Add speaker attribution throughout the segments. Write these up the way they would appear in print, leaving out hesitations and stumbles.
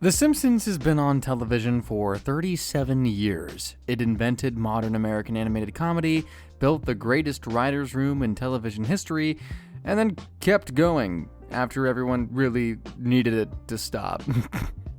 Speaker 1: The Simpsons has been on television for 37 years. It invented modern American animated comedy, built the greatest writer's room in television history, and then kept going after everyone really needed it to stop.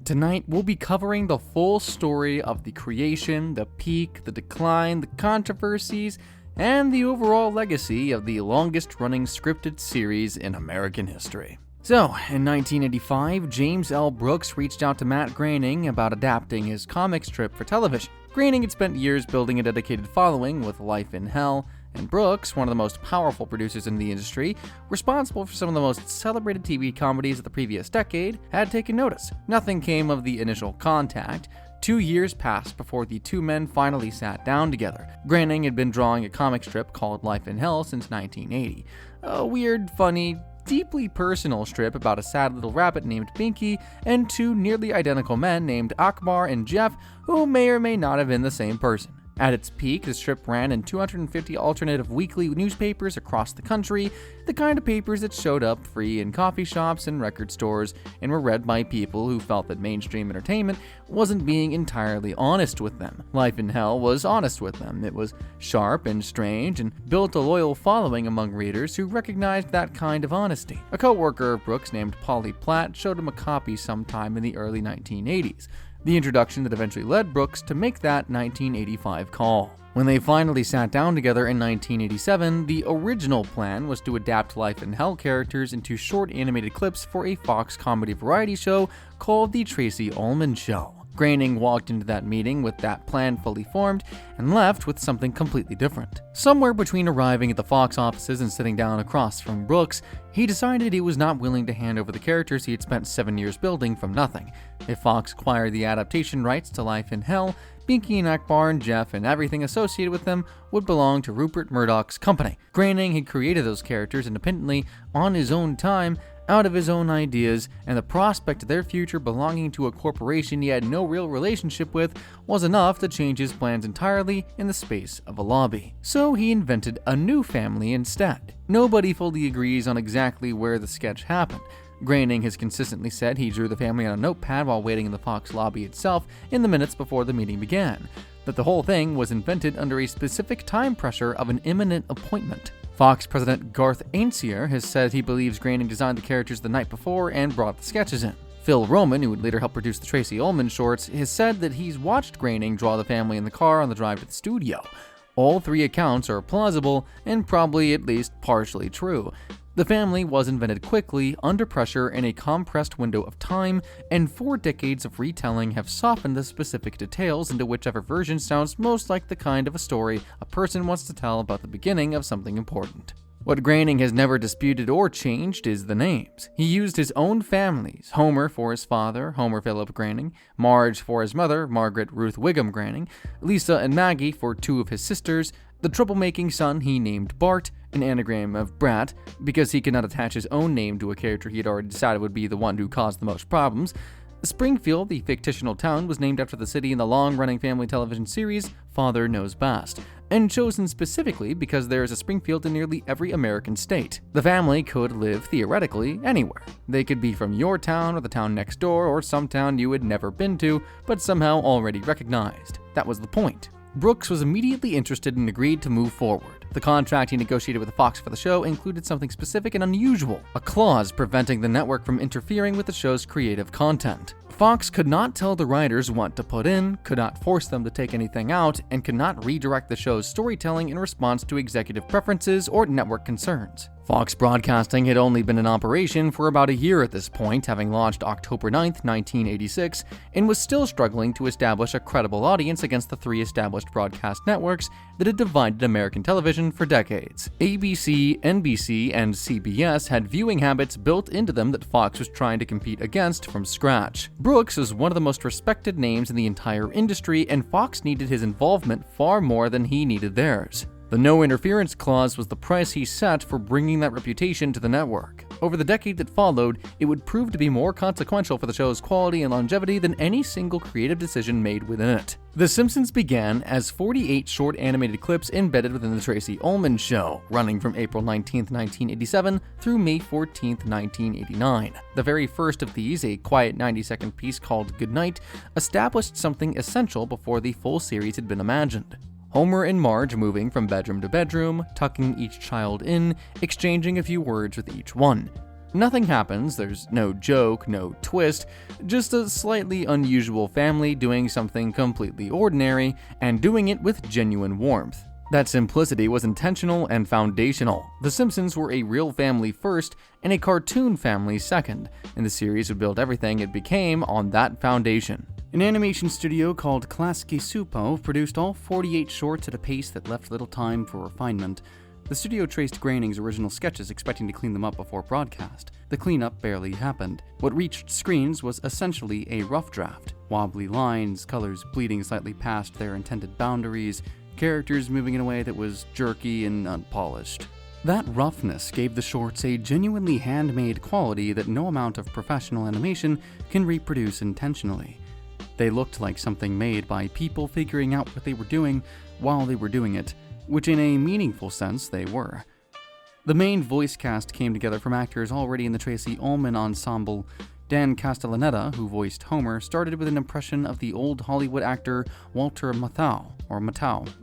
Speaker 1: Tonight, we'll be covering the full story of the creation, the peak, the decline, the controversies, and the overall legacy of the longest-running scripted series in American history. So, in 1985, James L. Brooks reached out to Matt Groening about adapting his comic strip for television. Groening had spent years building a dedicated following with Life in Hell, and Brooks, one of the most powerful producers in the industry, responsible for some of the most celebrated TV comedies of the previous decade, had taken notice. Nothing came of the initial contact. 2 years passed before the two men finally sat down together. Groening had been drawing a comic strip called Life in Hell since 1980. A weird, funny, deeply personal strip about a sad little rabbit named Binky and two nearly identical men named Akbar and Jeff, who may or may not have been the same person. At its peak, the strip ran in 250 alternative weekly newspapers across the country, the kind of papers that showed up free in coffee shops and record stores and were read by people who felt that mainstream entertainment wasn't being entirely honest with them. Life in Hell was honest with them. It was sharp and strange and built a loyal following among readers who recognized that kind of honesty. A co-worker of Brooks named Polly Platt showed him a copy sometime in the early 1980s. The introduction that eventually led Brooks to make that 1985 call. When they finally sat down together in 1987, the original plan was to adapt Life in Hell characters into short animated clips for a Fox comedy variety show called The Tracey Ullman Show. Groening walked into that meeting with that plan fully formed and left with something completely different. Somewhere between arriving at the Fox offices and sitting down across from Brooks, he decided he was not willing to hand over the characters he had spent 7 years building from nothing. If Fox acquired the adaptation rights to Life in Hell, Binky and Akbar and Jeff and everything associated with them would belong to Rupert Murdoch's company. Groening had created those characters independently, on his own time, out of his own ideas, and the prospect of their future belonging to a corporation he had no real relationship with was enough to change his plans entirely in the space of a lobby. So he invented a new family instead. Nobody fully agrees on exactly where the sketch happened. Groening has consistently said he drew the family on a notepad while waiting in the Fox lobby itself in the minutes before the meeting began, that the whole thing was invented under a specific time pressure of an imminent appointment. Fox president Garth Ainsworth has said he believes Groening designed the characters the night before and brought the sketches in. Phil Roman, who would later help produce the Tracey Ullman shorts, has said that he's watched Groening draw the family in the car on the drive to the studio. All three accounts are plausible and probably at least partially true. The family was invented quickly, under pressure, in a compressed window of time, and 4 decades of retelling have softened the specific details into whichever version sounds most like the kind of a story a person wants to tell about the beginning of something important. What Groening has never disputed or changed is the names. He used his own families, Homer for his father, Homer Philip Groening, Marge for his mother, Margaret Ruth Wiggum Groening, Lisa and Maggie for 2 of his sisters, the troublemaking son he named Bart, an anagram of Brat, because he could not attach his own name to a character he had already decided would be the one who caused the most problems. Springfield, the fictional town, was named after the city in the long-running family television series Father Knows Best, and chosen specifically because there is a Springfield in nearly every American state. The family could live, theoretically, anywhere. They could be from your town or the town next door or some town you had never been to, but somehow already recognized. That was the point. Brooks was immediately interested and agreed to move forward. The contract he negotiated with Fox for the show included something specific and unusual, a clause preventing the network from interfering with the show's creative content. Fox could not tell the writers what to put in, could not force them to take anything out, and could not redirect the show's storytelling in response to executive preferences or network concerns. Fox Broadcasting had only been in operation for about a year at this point, having launched October 9, 1986, and was still struggling to establish a credible audience against the 3 established broadcast networks that had divided American television for decades. ABC, NBC, and CBS had viewing habits built into them that Fox was trying to compete against from scratch. Brooks was one of the most respected names in the entire industry, and Fox needed his involvement far more than he needed theirs. The no interference clause was the price he set for bringing that reputation to the network. Over the decade that followed, it would prove to be more consequential for the show's quality and longevity than any single creative decision made within it. The Simpsons began as 48 short animated clips embedded within The Tracy Ullman Show, running from April 19, 1987 through May 14, 1989. The very first of these, a quiet 90-second piece called Goodnight, established something essential before the full series had been imagined. Homer and Marge moving from bedroom to bedroom, tucking each child in, exchanging a few words with each one. Nothing happens, there's no joke, no twist, just a slightly unusual family doing something completely ordinary, and doing it with genuine warmth. That simplicity was intentional and foundational. The Simpsons were a real family first, and a cartoon family second, and the series would build everything it became on that foundation. An animation studio called Klasky Supo produced all 48 shorts at a pace that left little time for refinement. The studio traced Groening's original sketches, expecting to clean them up before broadcast. The cleanup barely happened. What reached screens was essentially a rough draft. Wobbly lines, colors bleeding slightly past their intended boundaries, characters moving in a way that was jerky and unpolished. That roughness gave the shorts a genuinely handmade quality that no amount of professional animation can reproduce intentionally. They looked like something made by people figuring out what they were doing while they were doing it, which in a meaningful sense they were. The main voice cast came together from actors already in the Tracy Ullman ensemble. Dan Castellaneta, who voiced Homer, started with an impression of the old Hollywood actor Walter Matthau.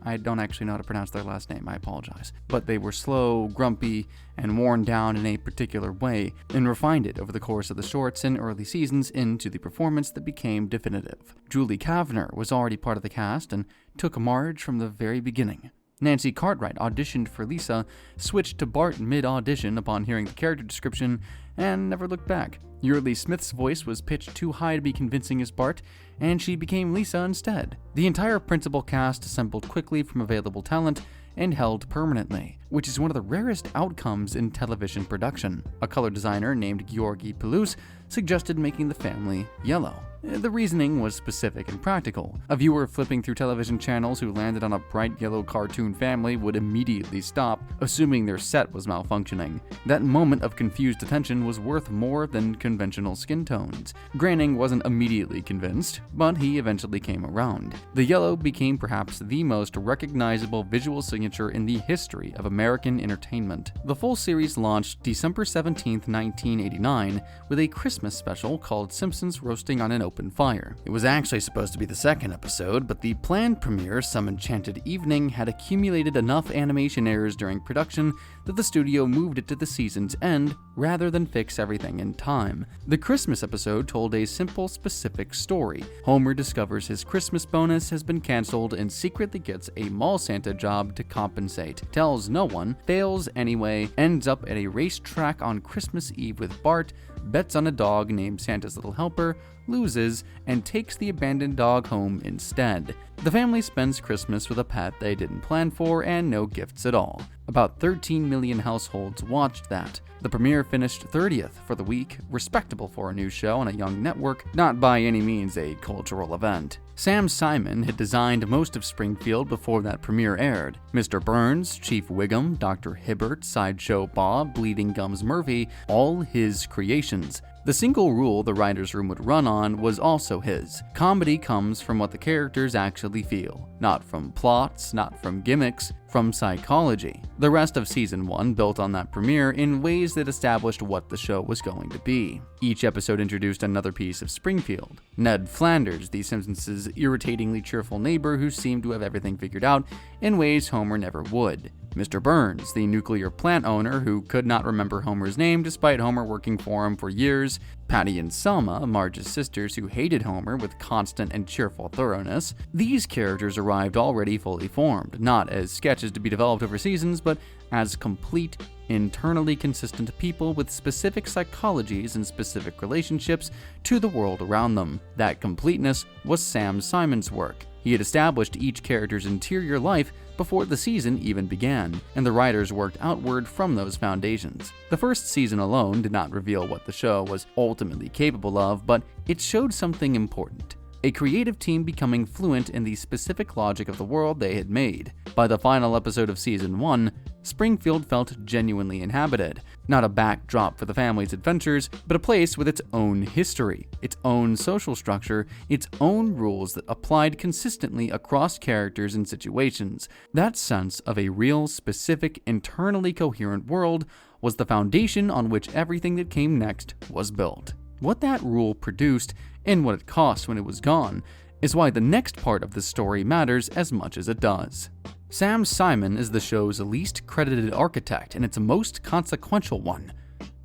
Speaker 1: I don't actually know how to pronounce their last name, I apologize. But they were slow, grumpy, and worn down in a particular way, and refined it over the course of the shorts and early seasons into the performance that became definitive. Julie Kavner was already part of the cast and took Marge from the very beginning. Nancy Cartwright auditioned for Lisa, switched to Bart mid-audition upon hearing the character description, and never looked back. Yeardley Smith's voice was pitched too high to be convincing as Bart, and she became Lisa instead. The entire principal cast assembled quickly from available talent and held permanently, which is one of the rarest outcomes in television production. A color designer named Georgi Pelus suggested making the family yellow. The reasoning was specific and practical. A viewer flipping through television channels who landed on a bright yellow cartoon family would immediately stop, assuming their set was malfunctioning. That moment of confused attention was worth more than conventional skin tones. Groening wasn't immediately convinced, but he eventually came around. The yellow became perhaps the most recognizable visual signature in the history of American entertainment. The full series launched December 17, 1989, with a Christmas special called Simpsons Roasting on an Open Fire. It was actually supposed to be the second episode, but the planned premiere, Some Enchanted Evening, had accumulated enough animation errors during production that the studio moved it to the season's end rather than fix everything in time. The Christmas episode told a simple, specific story. Homer discovers his Christmas bonus has been canceled and secretly gets a mall Santa job to compensate, tells no one, fails anyway, ends up at a racetrack on Christmas Eve with Bart, bets on a dog named Santa's Little Helper, loses, and takes the abandoned dog home instead. The family spends Christmas with a pet they didn't plan for and no gifts at all. About 13 million households watched that. The premiere finished 30th for the week, respectable for a new show on a young network, not by any means a cultural event. Sam Simon had designed most of Springfield before that premiere aired. Mr. Burns, Chief Wiggum, Dr. Hibbert, Sideshow Bob, Bleeding Gums Murphy, all his creations. The single rule the writer's room would run on was also his. Comedy comes from what the characters actually feel. Not from plots, not from gimmicks, from psychology. The rest of Season 1 built on that premiere in ways that established what the show was going to be. Each episode introduced another piece of Springfield. Ned Flanders, the Simpsons' irritatingly cheerful neighbor who seemed to have everything figured out in ways Homer never would. Mr. Burns, the nuclear plant owner who could not remember Homer's name despite Homer working for him for years. Patty and Selma, Marge's sisters who hated Homer with constant and cheerful thoroughness. These characters arrived already fully formed, not as sketches to be developed over seasons, but as complete, internally consistent people with specific psychologies and specific relationships to the world around them. That completeness was Sam Simon's work. He had established each character's interior life before the season even began, and the writers worked outward from those foundations. The first season alone did not reveal what the show was ultimately capable of, but it showed something important. A creative team becoming fluent in the specific logic of the world they had made. By the final episode of Season 1, Springfield felt genuinely inhabited. Not a backdrop for the family's adventures, but a place with its own history, its own social structure, its own rules that applied consistently across characters and situations. That sense of a real, specific, internally coherent world was the foundation on which everything that came next was built. What that rule produced, and what it cost when it was gone, is why the next part of the story matters as much as it does. Sam Simon is the show's least credited architect and its most consequential one.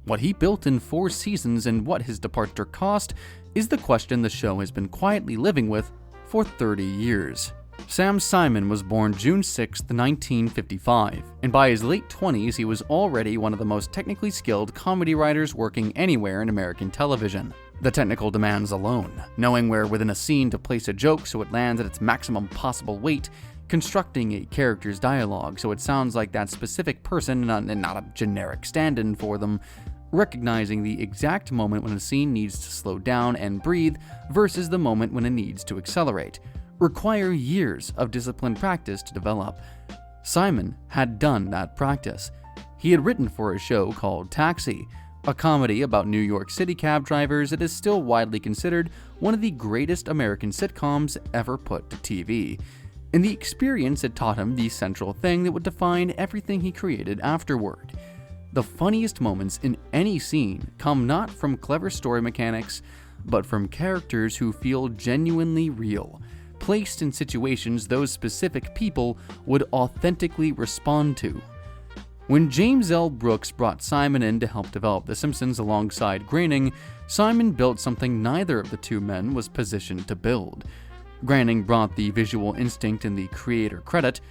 Speaker 1: What he built in 4 seasons and what his departure cost is the question the show has been quietly living with for 30 years. Sam Simon was born June 6, 1955, and by his late 20s he was already one of the most technically skilled comedy writers working anywhere in American television. The technical demands alone, knowing where within a scene to place a joke so it lands at its maximum possible weight, constructing a character's dialogue so it sounds like that specific person and not a generic stand-in for them, recognizing the exact moment when a scene needs to slow down and breathe versus the moment when it needs to accelerate, require years of disciplined practice to develop. Simon had done that practice. He had written for a show called Taxi, a comedy about New York City cab drivers that is still widely considered one of the greatest American sitcoms ever put to TV. And the experience had taught him the central thing that would define everything he created afterward. The funniest moments in any scene come not from clever story mechanics, but from characters who feel genuinely real, placed in situations those specific people would authentically respond to. When James L. Brooks brought Simon in to help develop The Simpsons alongside Groening, Simon built something neither of the two men was positioned to build. Groening brought the visual instinct and the creator credit.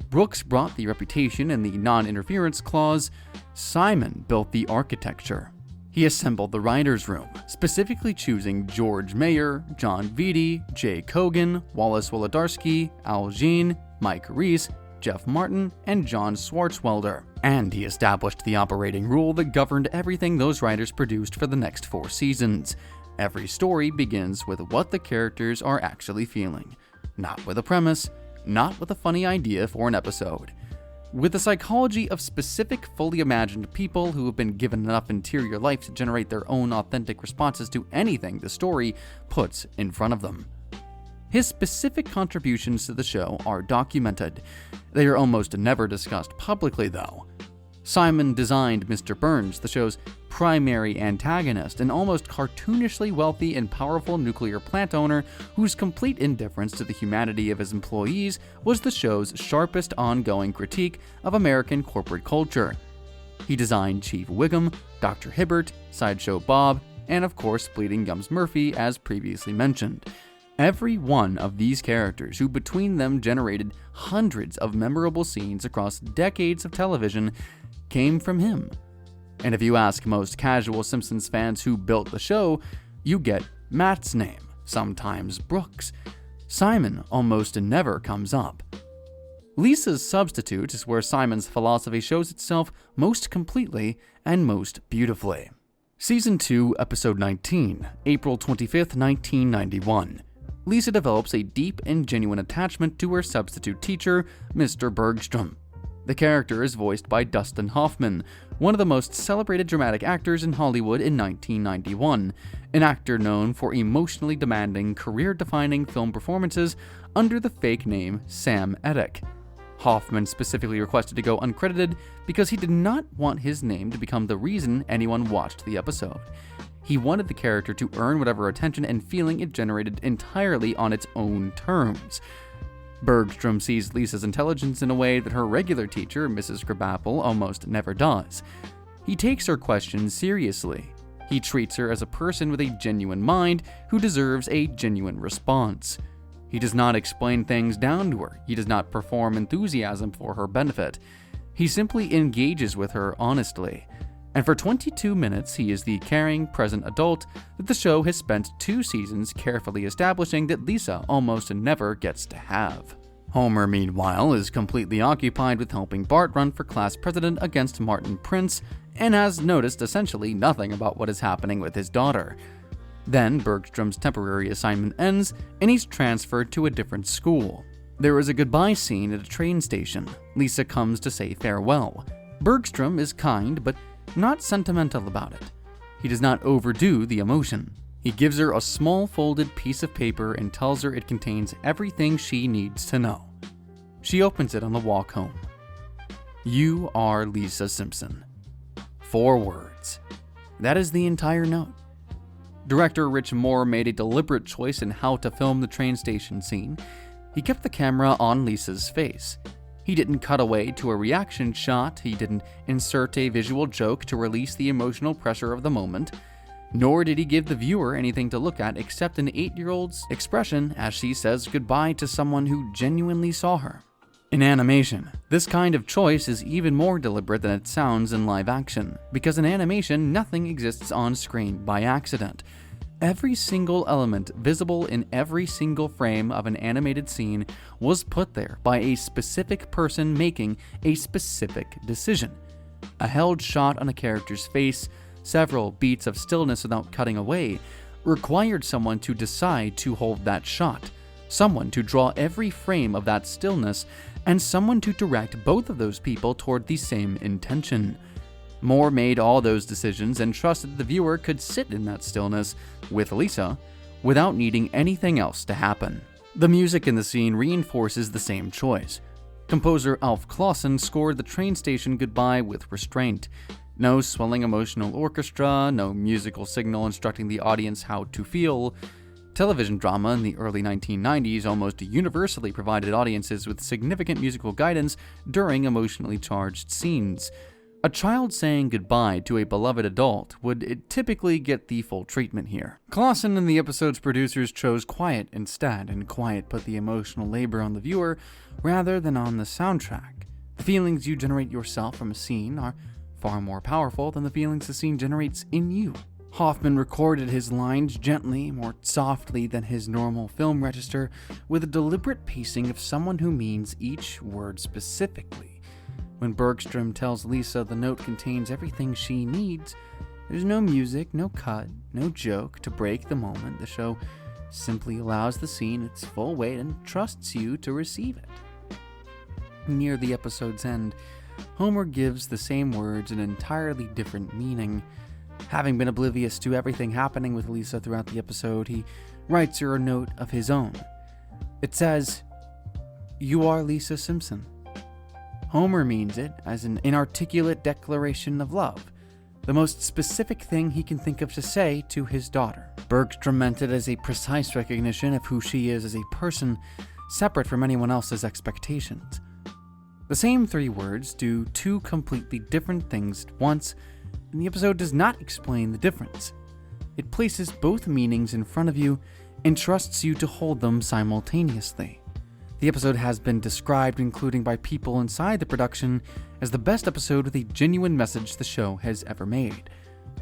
Speaker 1: Brooks brought the reputation and the non-interference clause. Simon built the architecture. He assembled the writers' room, specifically choosing George Mayer, John Vitti, Jay Kogan, Wallace Wolodarski, Al Jean, Mike Reese, Jeff Martin, and John Swartzwelder. And he established the operating rule that governed everything those writers produced for the next 4 seasons. Every story begins with what the characters are actually feeling, not with a premise, not with a funny idea for an episode. With the psychology of specific, fully imagined people who have been given enough interior life to generate their own authentic responses to anything the story puts in front of them. His specific contributions to the show are documented. They are almost never discussed publicly, though. Simon designed Mr. Burns, the show's primary antagonist, an almost cartoonishly wealthy and powerful nuclear plant owner whose complete indifference to the humanity of his employees was the show's sharpest ongoing critique of American corporate culture. He designed Chief Wiggum, Dr. Hibbert, Sideshow Bob, and of course Bleeding Gums Murphy, as previously mentioned. Every one of these characters, who between them generated hundreds of memorable scenes across decades of television, came from him. And if you ask most casual Simpsons fans who built the show, you get Matt's name, sometimes Brooks. Simon almost never comes up. Lisa's Substitute is where Simon's philosophy shows itself most completely and most beautifully. Season 2, Episode 19, April 25th, 1991. Lisa develops a deep and genuine attachment to her substitute teacher, Mr. Bergstrom. The character is voiced by Dustin Hoffman, one of the most celebrated dramatic actors in Hollywood in 1991, an actor known for emotionally demanding, career-defining film performances under the fake name Sam Eddick. Hoffman specifically requested to go uncredited because he did not want his name to become the reason anyone watched the episode. He wanted the character to earn whatever attention and feeling it generated entirely on its own terms. Bergstrom sees Lisa's intelligence in a way that her regular teacher, Mrs. Krabappel, almost never does. He takes her questions seriously. He treats her as a person with a genuine mind who deserves a genuine response. He does not explain things down to her. He does not perform enthusiasm for her benefit. He simply engages with her honestly. And for 22 minutes, he is the caring, present adult that the show has spent 2 seasons carefully establishing that Lisa almost never gets to have. Homer, meanwhile, is completely occupied with helping Bart run for class president against Martin Prince and has noticed essentially nothing about what is happening with his daughter. Then Bergstrom's temporary assignment ends and he's transferred to a different school. There is a goodbye scene at a train station. Lisa comes to say farewell. Bergstrom is kind, but not sentimental about it. He does not overdo the emotion. He gives her a small folded piece of paper and tells her it contains everything she needs to know. She opens it on the walk home. You are Lisa Simpson. 4 words. That is the entire note. Director Rich Moore made a deliberate choice in how to film the train station scene. He kept the camera on Lisa's face. He didn't cut away to a reaction shot, he didn't insert a visual joke to release the emotional pressure of the moment, nor did he give the viewer anything to look at except an 8-year-old's expression as she says goodbye to someone who genuinely saw her. In animation, this kind of choice is even more deliberate than it sounds in live action, because in animation, nothing exists on screen by accident. Every single element visible in every single frame of an animated scene was put there by a specific person making a specific decision. A held shot on a character's face, several beats of stillness without cutting away, required someone to decide to hold that shot, someone to draw every frame of that stillness, and someone to direct both of those people toward the same intention. Moore made all those decisions and trusted the viewer could sit in that stillness with Lisa without needing anything else to happen. The music in the scene reinforces the same choice. Composer Alf Clausen scored the train station goodbye with restraint. No swelling emotional orchestra, no musical signal instructing the audience how to feel. Television drama in the early 1990s almost universally provided audiences with significant musical guidance during emotionally charged scenes. A child saying goodbye to a beloved adult would typically get the full treatment here. Clausen and the episode's producers chose quiet instead, and quiet put the emotional labor on the viewer rather than on the soundtrack. The feelings you generate yourself from a scene are far more powerful than the feelings the scene generates in you. Hoffman recorded his lines gently, more softly than his normal film register, with a deliberate pacing of someone who means each word specifically. When Bergstrom tells Lisa the note contains everything she needs, there's no music, no cut, no joke to break the moment. The show simply allows the scene its full weight and trusts you to receive it. Near the episode's end, Homer gives the same words an entirely different meaning. Having been oblivious to everything happening with Lisa throughout the episode, he writes her a note of his own. It says, "You are Lisa Simpson." Homer means it as an inarticulate declaration of love, the most specific thing he can think of to say to his daughter. Bergstrom meant it as a precise recognition of who she is as a person, separate from anyone else's expectations. The same 3 words do 2 completely different things at once, and the episode does not explain the difference. It places both meanings in front of you and trusts you to hold them simultaneously. The episode has been described, including by people inside the production, as the best episode with a genuine message the show has ever made.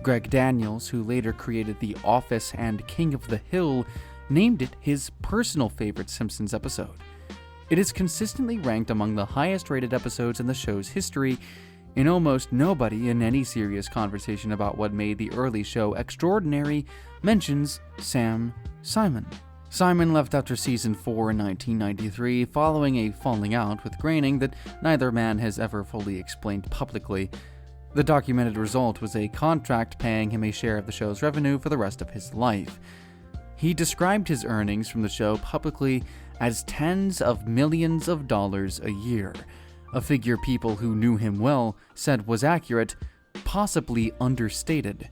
Speaker 1: Greg Daniels, who later created The Office and King of the Hill, named it his personal favorite Simpsons episode. It is consistently ranked among the highest-rated episodes in the show's history, and almost nobody in any serious conversation about what made the early show extraordinary mentions Sam Simon. Simon left after season 4 in 1993 following a falling out with Groening that neither man has ever fully explained publicly. The documented result was a contract paying him a share of the show's revenue for the rest of his life. He described his earnings from the show publicly as tens of millions of dollars a year, a figure people who knew him well said was accurate, possibly understated.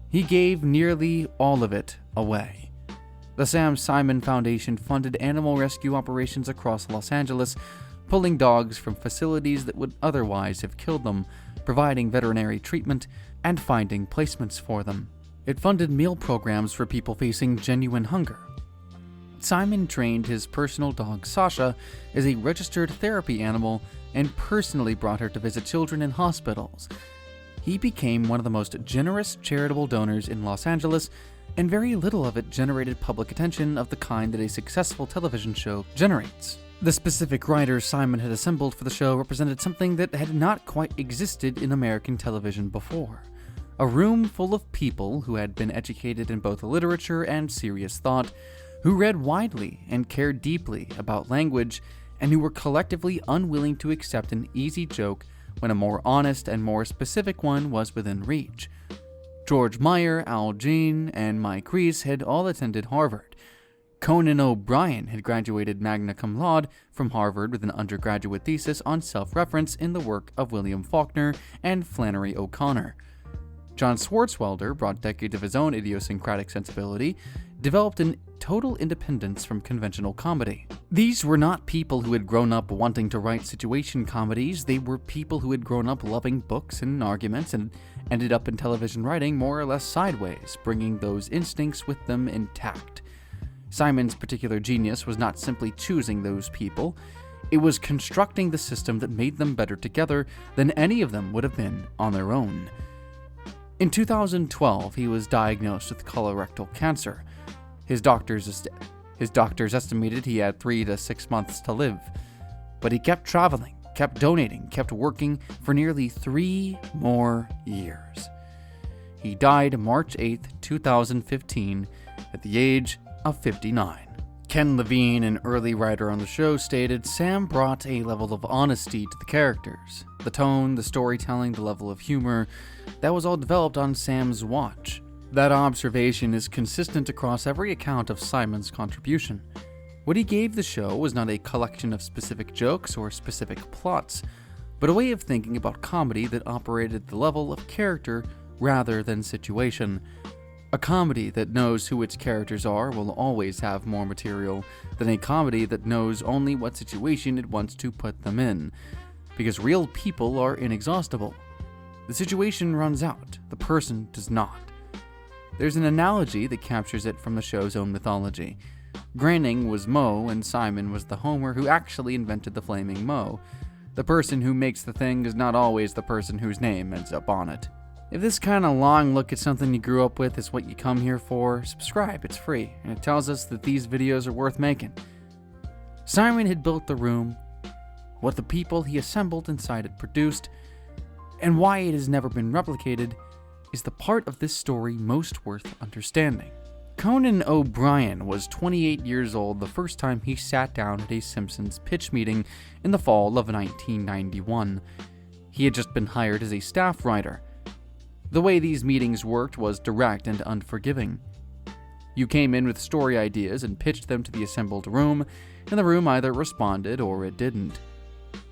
Speaker 1: He gave nearly all of it away. The Sam Simon Foundation funded animal rescue operations across Los Angeles, pulling dogs from facilities that would otherwise have killed them, providing veterinary treatment, and finding placements for them. It funded meal programs for people facing genuine hunger. Simon trained his personal dog Sasha as a registered therapy animal and personally brought her to visit children in hospitals. He became one of the most generous charitable donors in Los Angeles, and very little of it generated public attention of the kind that a successful television show generates. The specific writers Simon had assembled for the show represented something that had not quite existed in American television before. A room full of people who had been educated in both literature and serious thought, who read widely and cared deeply about language, and who were collectively unwilling to accept an easy joke when a more honest and more specific one was within reach. George Meyer, Al Jean, and Mike Reiss had all attended Harvard. Conan O'Brien had graduated magna cum laude from Harvard with an undergraduate thesis on self-reference in the work of William Faulkner and Flannery O'Connor. John Swartzwelder brought decades of his own idiosyncratic sensibility, developed in total independence from conventional comedy. These were not people who had grown up wanting to write situation comedies. They were people who had grown up loving books and arguments and ended up in television writing more or less sideways, bringing those instincts with them intact. Simon's particular genius was not simply choosing those people, it was constructing the system that made them better together than any of them would have been on their own. In 2012, he was diagnosed with colorectal cancer. His doctors estimated he had 3 to 6 months to live, but he kept traveling, kept donating, kept working for nearly 3 more years. He died March 8, 2015, at the age of 59. Ken Levine, an early writer on the show, stated, "Sam brought a level of honesty to the characters. The tone, the storytelling, the level of humor, that was all developed on Sam's watch." That observation is consistent across every account of Simon's contribution. What he gave the show was not a collection of specific jokes or specific plots, but a way of thinking about comedy that operated at the level of character rather than situation. A comedy that knows who its characters are will always have more material than a comedy that knows only what situation it wants to put them in, because real people are inexhaustible. The situation runs out, the person does not. There's an analogy that captures it from the show's own mythology. Groening was Moe and Simon was the Homer who actually invented the flaming Moe. The person who makes the thing is not always the person whose name ends up on it. If this kind of long look at something you grew up with is what you come here for, subscribe, it's free, and it tells us that these videos are worth making. Simon had built the room, what the people he assembled inside it produced, and why it has never been replicated is the part of this story most worth understanding. Conan O'Brien was 28 years old the first time he sat down at a Simpsons pitch meeting in the fall of 1991. He had just been hired as a staff writer. The way these meetings worked was direct and unforgiving. You came in with story ideas and pitched them to the assembled room, and the room either responded or it didn't.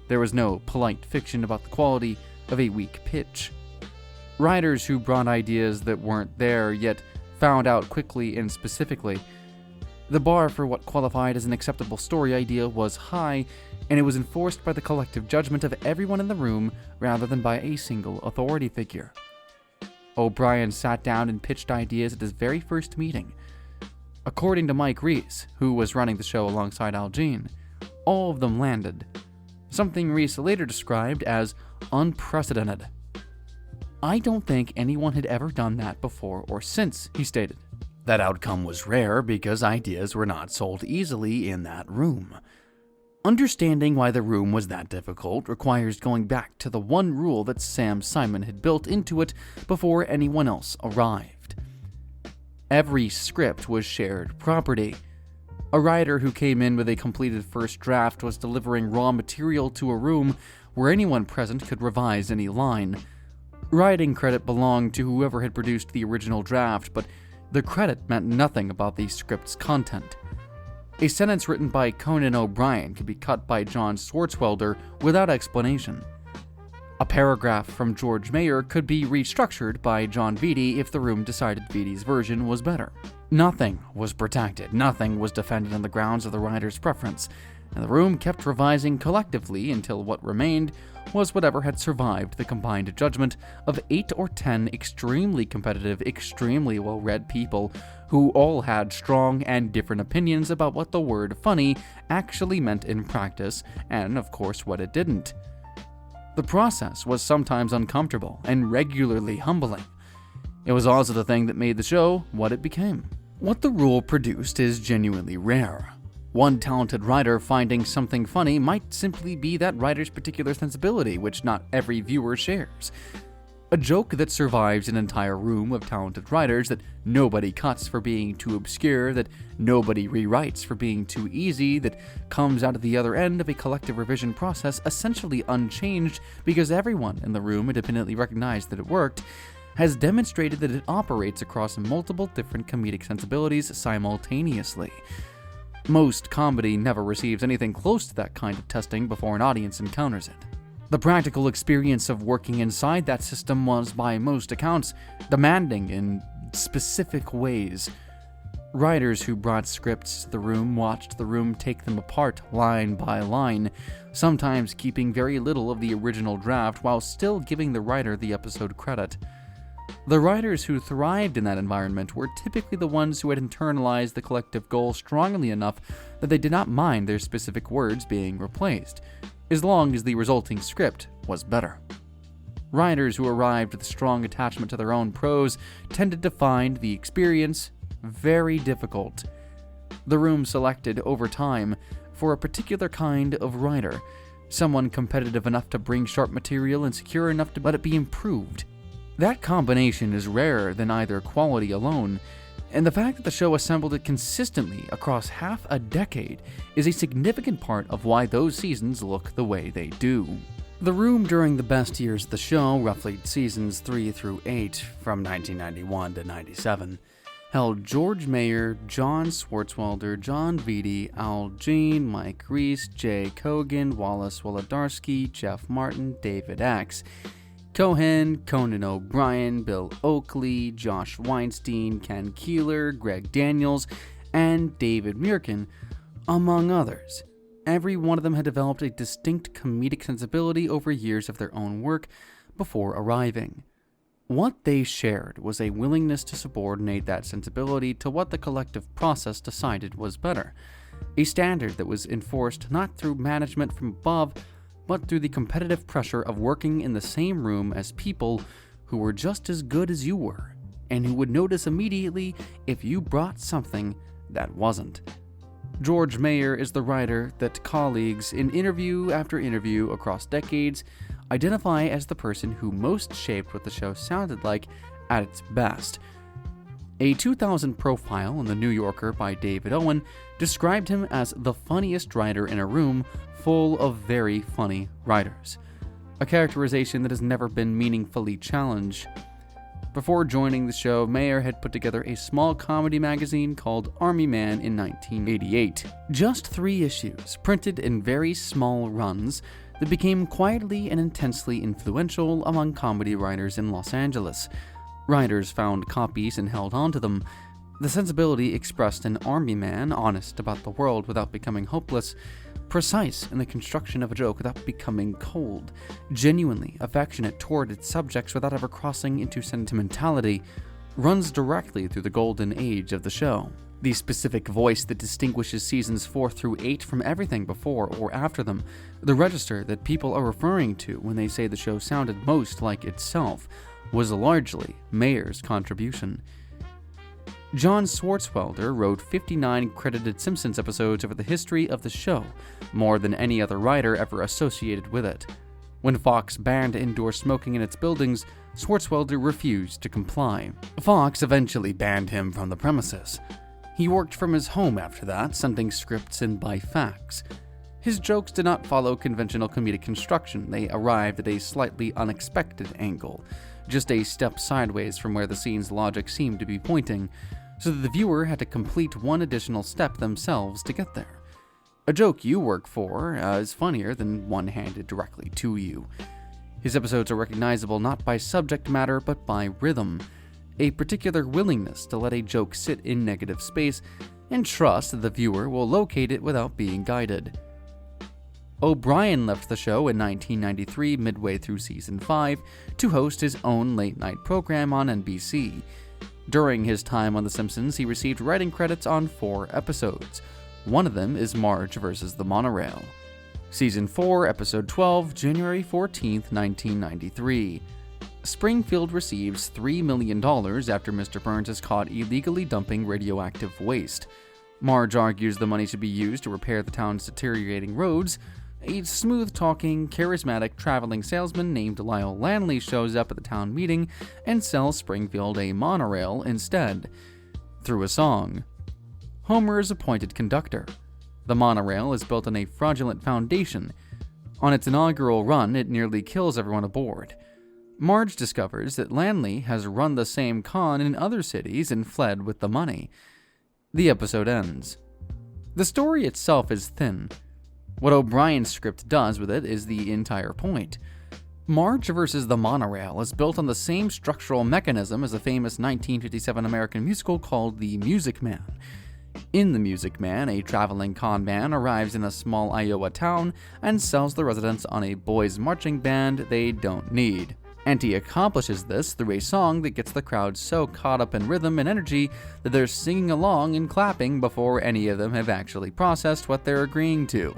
Speaker 1: There was no polite fiction about the quality of a weak pitch. Writers who brought ideas that weren't there yet found out quickly and specifically. The bar for what qualified as an acceptable story idea was high, and it was enforced by the collective judgment of everyone in the room rather than by a single authority figure. O'Brien sat down and pitched ideas at his very first meeting. According to Mike Reiss, who was running the show alongside Al Jean, all of them landed, something Reiss later described as unprecedented. "I don't think anyone had ever done that before or since," he stated. That outcome was rare because ideas were not sold easily in that room. Understanding why the room was that difficult requires going back to the one rule that Sam Simon had built into it before anyone else arrived. Every script was shared property. A writer who came in with a completed first draft was delivering raw material to a room where anyone present could revise any line. Writing credit belonged to whoever had produced the original draft, but the credit meant nothing about the script's content. A sentence written by Conan O'Brien could be cut by John Swartzwelder without explanation. A paragraph from George Meyer could be restructured by John Vitti if the room decided Vitti's version was better. Nothing was protected, nothing was defended on the grounds of the writer's preference, and the room kept revising collectively until what remained was whatever had survived the combined judgment of 8 or 10 extremely competitive, extremely well-read people who all had strong and different opinions about what the word funny actually meant in practice, and of course what it didn't. The process was sometimes uncomfortable and regularly humbling. It was also the thing that made the show what it became. What the rule produced is genuinely rare. One talented writer finding something funny might simply be that writer's particular sensibility, which not every viewer shares. A joke that survives an entire room of talented writers, that nobody cuts for being too obscure, that nobody rewrites for being too easy, that comes out of the other end of a collective revision process essentially unchanged because everyone in the room independently recognized that it worked, has demonstrated that it operates across multiple different comedic sensibilities simultaneously. Most comedy never receives anything close to that kind of testing before an audience encounters it. The practical experience of working inside that system was, by most accounts, demanding in specific ways. Writers who brought scripts to the room watched the room take them apart line by line, sometimes keeping very little of the original draft while still giving the writer the episode credit. The writers who thrived in that environment were typically the ones who had internalized the collective goal strongly enough that they did not mind their specific words being replaced, as long as the resulting script was better. Writers who arrived with a strong attachment to their own prose tended to find the experience very difficult. The room selected, over time, for a particular kind of writer, someone competitive enough to bring sharp material and secure enough to let it be improved. That combination is rarer than either quality alone, and the fact that the show assembled it consistently across half a decade is a significant part of why those seasons look the way they do. The room during the best years of the show, roughly seasons 3 through 8 from 1991 to 97, held George Mayer, John Swartzwelder, John Vitti, Al Jean, Mike Reese, Jay Kogan, Wallace Wolodarski, Jeff Martin, David X, Cohen, Conan O'Brien, Bill Oakley, Josh Weinstein, Ken Keeler, Greg Daniels, and David Mirkin, among others. Every one of them had developed a distinct comedic sensibility over years of their own work before arriving. What they shared was a willingness to subordinate that sensibility to what the collective process decided was better, a standard that was enforced not through management from above, but through the competitive pressure of working in the same room as people who were just as good as you were, and who would notice immediately if you brought something that wasn't. George Mayer is the writer that colleagues, in interview after interview across decades, identify as the person who most shaped what the show sounded like at its best. A 2000 profile in The New Yorker by David Owen described him as the funniest writer in a room full of very funny writers, a characterization that has never been meaningfully challenged. Before joining the show, Mayer had put together a small comedy magazine called Army Man in 1988. Just 3 issues, printed in very small runs, that became quietly and intensely influential among comedy writers in Los Angeles. Writers found copies and held on to them. The sensibility expressed in Army Man, honest about the world without becoming hopeless, precise in the construction of a joke without becoming cold, genuinely affectionate toward its subjects without ever crossing into sentimentality, runs directly through the golden age of the show. The specific voice that distinguishes seasons 4 through 8 from everything before or after them, the register that people are referring to when they say the show sounded most like itself, was largely Mayer's contribution. John Swartzwelder wrote 59 credited Simpsons episodes over the history of the show, more than any other writer ever associated with it. When Fox banned indoor smoking in its buildings, Swartzwelder refused to comply. Fox eventually banned him from the premises. He worked from his home after that, sending scripts in by fax. His jokes did not follow conventional comedic construction. They arrived at a slightly unexpected angle, just a step sideways from where the scene's logic seemed to be pointing, so that the viewer had to complete one additional step themselves to get there. A joke you work for is funnier than one handed directly to you. His episodes are recognizable not by subject matter but by rhythm, a particular willingness to let a joke sit in negative space and trust that the viewer will locate it without being guided. O'Brien left the show in 1993 midway through season 5 to host his own late-night program on NBC. During his time on The Simpsons, he received writing credits on 4 episodes. One of them is Marge vs. the Monorail. Season 4, Episode 12, January 14, 1993. Springfield receives $3 million after Mr. Burns is caught illegally dumping radioactive waste. Marge argues the money should be used to repair the town's deteriorating roads. A smooth-talking, charismatic traveling salesman named Lyle Lanley shows up at the town meeting and sells Springfield a monorail instead, through a song. Homer is appointed conductor. The monorail is built on a fraudulent foundation. On its inaugural run, it nearly kills everyone aboard. Marge discovers that Lanley has run the same con in other cities and fled with the money. The episode ends. The story itself is thin. What O'Brien's script does with it is the entire point. Marge vs. the Monorail is built on the same structural mechanism as a famous 1957 American musical called The Music Man. In The Music Man, a traveling con man arrives in a small Iowa town and sells the residents on a boys' marching band they don't need. And he accomplishes this through a song that gets the crowd so caught up in rhythm and energy that they're singing along and clapping before any of them have actually processed what they're agreeing to.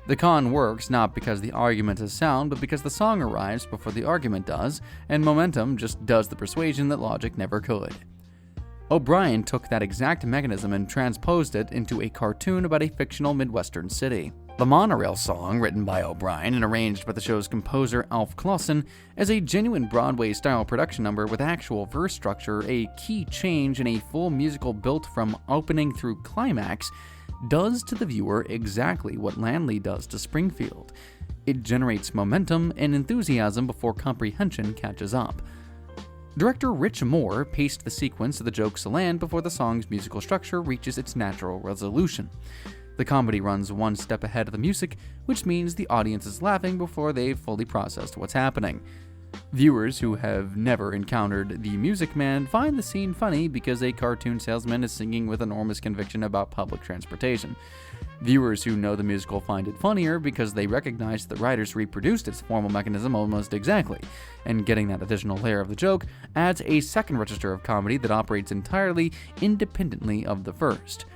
Speaker 1: The con works not because the argument is sound, but because the song arrives before the argument does, and momentum just does the persuasion that logic never could. O'Brien took that exact mechanism and transposed it into a cartoon about a fictional Midwestern city. The Monorail song, written by O'Brien and arranged by the show's composer Alf Clausen, is a genuine Broadway-style production number with actual verse structure, a key change in a full musical built from opening through climax, does to the viewer exactly what Lanley does to Springfield. It generates momentum and enthusiasm before comprehension catches up. Director Rich Moore paced the sequence so the jokes land before the song's musical structure reaches its natural resolution. The comedy runs one step ahead of the music, which means the audience is laughing before they've fully processed what's happening. Viewers who have never encountered The Music Man find the scene funny because a cartoon salesman is singing with enormous conviction about public transportation. Viewers who know the musical find it funnier because they recognize the writers reproduced its formal mechanism almost exactly, and getting that additional layer of the joke adds a second register of comedy that operates entirely independently of the first.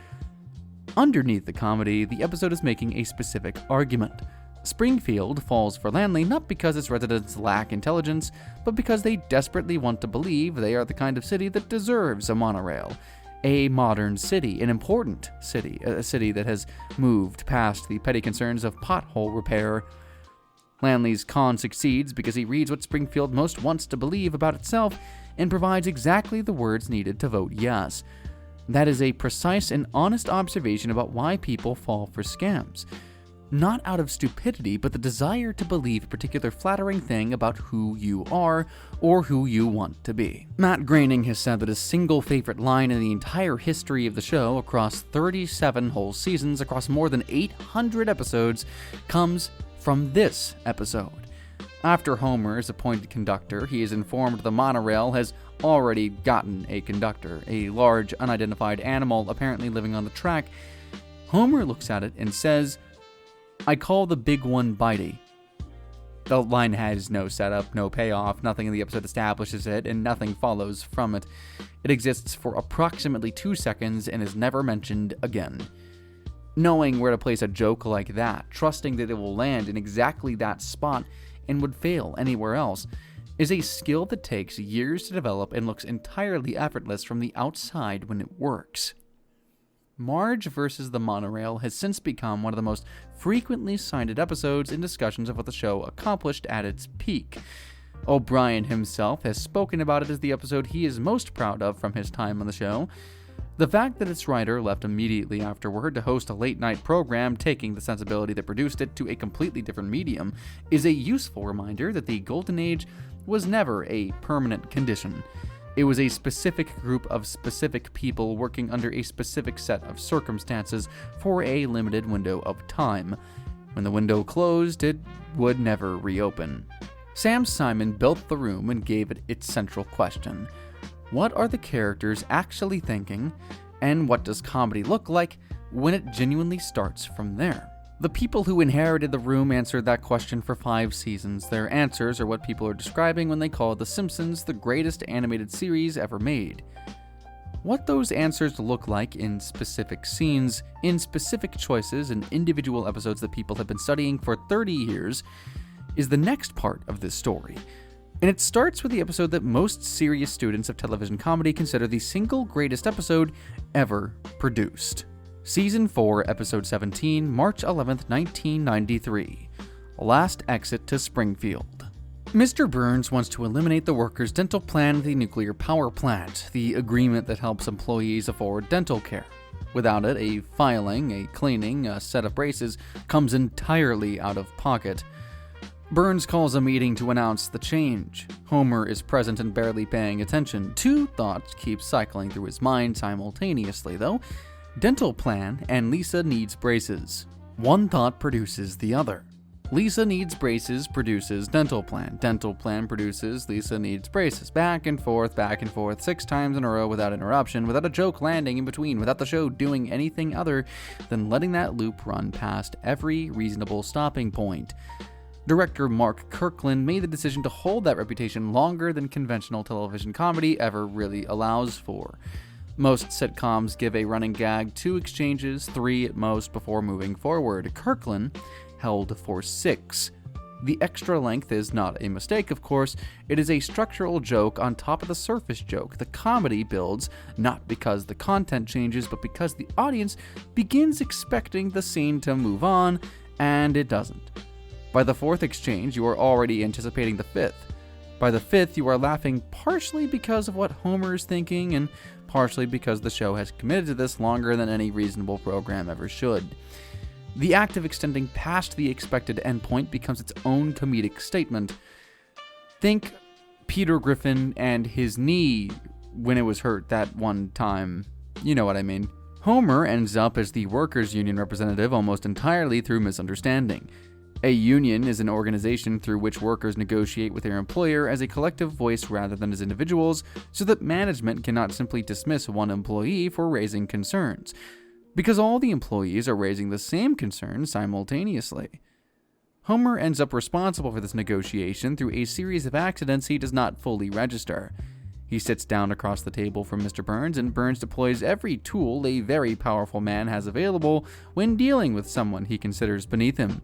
Speaker 1: Underneath the comedy, the episode is making a specific argument. Springfield falls for Lanley not because its residents lack intelligence, but because they desperately want to believe they are the kind of city that deserves a monorail. A modern city, an important city, a city that has moved past the petty concerns of pothole repair. Lanley's con succeeds because he reads what Springfield most wants to believe about itself and provides exactly the words needed to vote yes. That is a precise and honest observation about why people fall for scams. Not out of stupidity, but the desire to believe a particular flattering thing about who you are or who you want to be. Matt Groening has said that his single favorite line in the entire history of the show, across 37 whole seasons, across more than 800 episodes, comes from this episode. After Homer is appointed conductor, he is informed the monorail has already gotten a conductor, a large, unidentified animal apparently living on the track. Homer looks at it and says, "I call the big one Bitey." The line has no setup, no payoff, nothing in the episode establishes it, and nothing follows from it. It exists for approximately 2 seconds and is never mentioned again. Knowing where to place a joke like that, trusting that it will land in exactly that spot and would fail anywhere else, is a skill that takes years to develop and looks entirely effortless from the outside when it works. Marge vs. the Monorail has since become one of the most frequently cited episodes in discussions of what the show accomplished at its peak. O'Brien himself has spoken about it as the episode he is most proud of from his time on the show. The fact that its writer left immediately afterward to host a late-night program, taking the sensibility that produced it to a completely different medium, is a useful reminder that the Golden Age was never a permanent condition. It was a specific group of specific people working under a specific set of circumstances for a limited window of time. When the window closed, it would never reopen. Sam Simon built the room and gave it its central question. What are the characters actually thinking, and what does comedy look like when it genuinely starts from there? The people who inherited the room answered that question for 5 seasons. Their answers are what people are describing when they call The Simpsons the greatest animated series ever made. What those answers look like in specific scenes, in specific choices, and individual episodes that people have been studying for 30 years is the next part of this story. And it starts with the episode that most serious students of television comedy consider the single greatest episode ever produced. Season 4, Episode 17, March 11th, 1993. Last exit to Springfield. Mr. Burns wants to eliminate the workers' dental plan at the nuclear power plant, the agreement that helps employees afford dental care. Without it, a filing, a cleaning, a set of braces comes entirely out of pocket. Burns calls a meeting to announce the change. Homer is present and barely paying attention. Two thoughts keep cycling through his mind simultaneously, though. Dental plan and Lisa needs braces. One thought produces the other. Lisa needs braces produces dental plan. Dental plan produces Lisa needs braces. Back and forth, 6 times in a row without interruption, without a joke landing in between, without the show doing anything other than letting that loop run past every reasonable stopping point. Director Mark Kirkland made the decision to hold that reputation longer than conventional television comedy ever really allows for. Most sitcoms give a running gag 2 exchanges, 3 at most, before moving forward. Kirkland held for 6. The extra length is not a mistake, of course. It is a structural joke on top of the surface joke. The comedy builds not because the content changes, but because the audience begins expecting the scene to move on, and it doesn't. By the 4th exchange, you are already anticipating the 5th. By the 5th, you are laughing partially because of what Homer is thinking, and partially because the show has committed to this longer than any reasonable program ever should. The act of extending past the expected endpoint becomes its own comedic statement. Think Peter Griffin and his knee when it was hurt that one time. You know what I mean. Homer ends up as the workers' union representative almost entirely through misunderstanding. A union is an organization through which workers negotiate with their employer as a collective voice rather than as individuals, so that management cannot simply dismiss one employee for raising concerns, because all the employees are raising the same concerns simultaneously. Homer ends up responsible for this negotiation through a series of accidents he does not fully register. He sits down across the table from Mr. Burns, and Burns deploys every tool a very powerful man has available when dealing with someone he considers beneath him.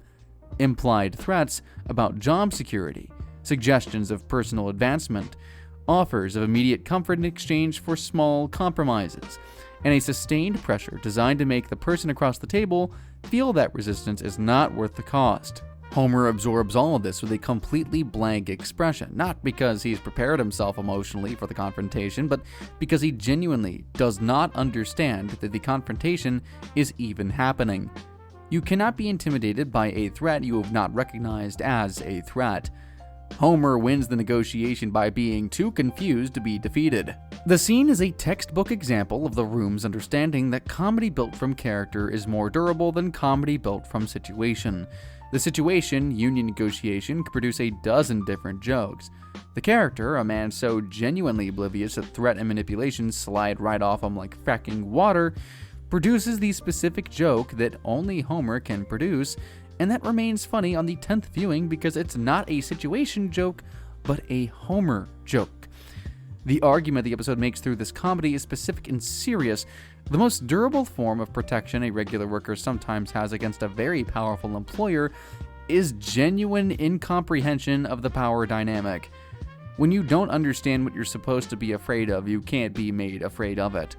Speaker 1: Implied threats about job security, suggestions of personal advancement, offers of immediate comfort in exchange for small compromises, and a sustained pressure designed to make the person across the table feel that resistance is not worth the cost. Homer absorbs all of this with a completely blank expression, not because he's prepared himself emotionally for the confrontation, but because he genuinely does not understand that the confrontation is even happening. You cannot be intimidated by a threat you have not recognized as a threat. Homer wins the negotiation by being too confused to be defeated. The scene is a textbook example of the room's understanding that comedy built from character is more durable than comedy built from situation. The situation, union negotiation, could produce a dozen different jokes. The character, a man so genuinely oblivious that threat and manipulation slide right off him like fracking water, produces the specific joke that only Homer can produce, and that remains funny on the 10th viewing because it's not a situation joke, but a Homer joke. The argument the episode makes through this comedy is specific and serious. The most durable form of protection a regular worker sometimes has against a very powerful employer is genuine incomprehension of the power dynamic. When you don't understand what you're supposed to be afraid of, you can't be made afraid of it.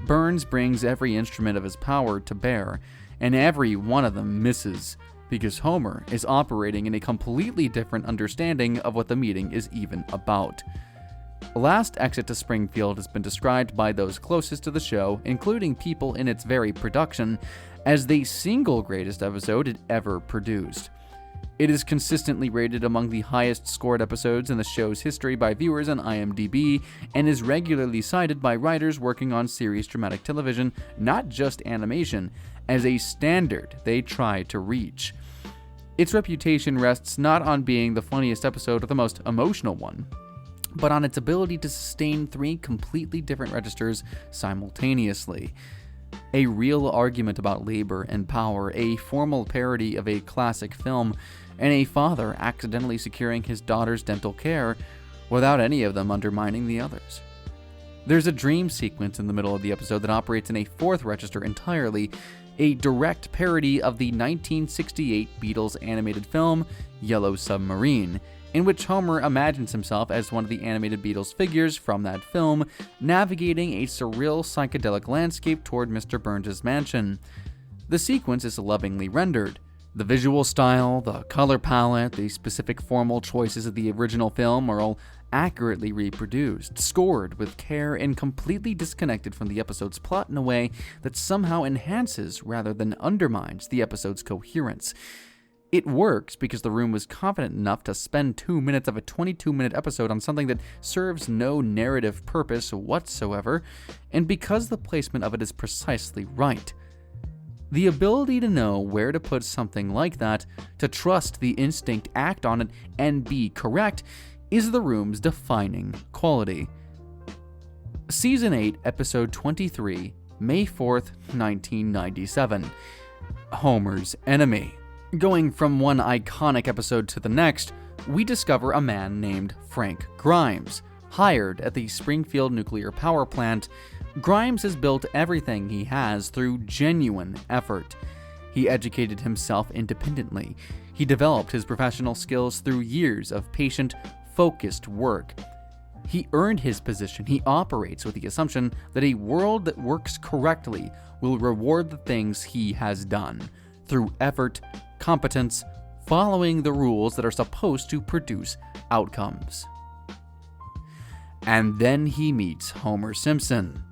Speaker 1: Burns brings every instrument of his power to bear, and every one of them misses, because Homer is operating in a completely different understanding of what the meeting is even about. Last Exit to Springfield has been described by those closest to the show, including people in its very production, as the single greatest episode it ever produced. It is consistently rated among the highest scored episodes in the show's history by viewers on IMDb, and is regularly cited by writers working on series dramatic television, not just animation, as a standard they try to reach. Its reputation rests not on being the funniest episode or the most emotional one, but on its ability to sustain 3 completely different registers simultaneously. A real argument about labor and power, a formal parody of a classic film, and a father accidentally securing his daughter's dental care without any of them undermining the others. There's a dream sequence in the middle of the episode that operates in a 4th register entirely, a direct parody of the 1968 Beatles animated film Yellow Submarine, in which Homer imagines himself as one of the animated Beatles figures from that film, navigating a surreal psychedelic landscape toward Mr. Burns' mansion. The sequence is lovingly rendered. The visual style, the color palette, the specific formal choices of the original film are all accurately reproduced, scored with care, and completely disconnected from the episode's plot in a way that somehow enhances rather than undermines the episode's coherence. It works because the room was confident enough to spend 2 minutes of a 22-minute episode on something that serves no narrative purpose whatsoever, and because the placement of it is precisely right. The ability to know where to put something like that, to trust the instinct, act on it, and be correct, is the room's defining quality. Season 8, Episode 23, May 4th, 1997. Homer's Enemy. Going from one iconic episode to the next, we discover a man named Frank Grimes, hired at the Springfield nuclear power plant. Grimes has built everything he has through genuine effort. He educated himself independently. He developed his professional skills through years of patient, focused work. He earned his position. He operates with the assumption that a world that works correctly will reward the things he has done through effort, competence, following the rules that are supposed to produce outcomes. And then he meets Homer Simpson.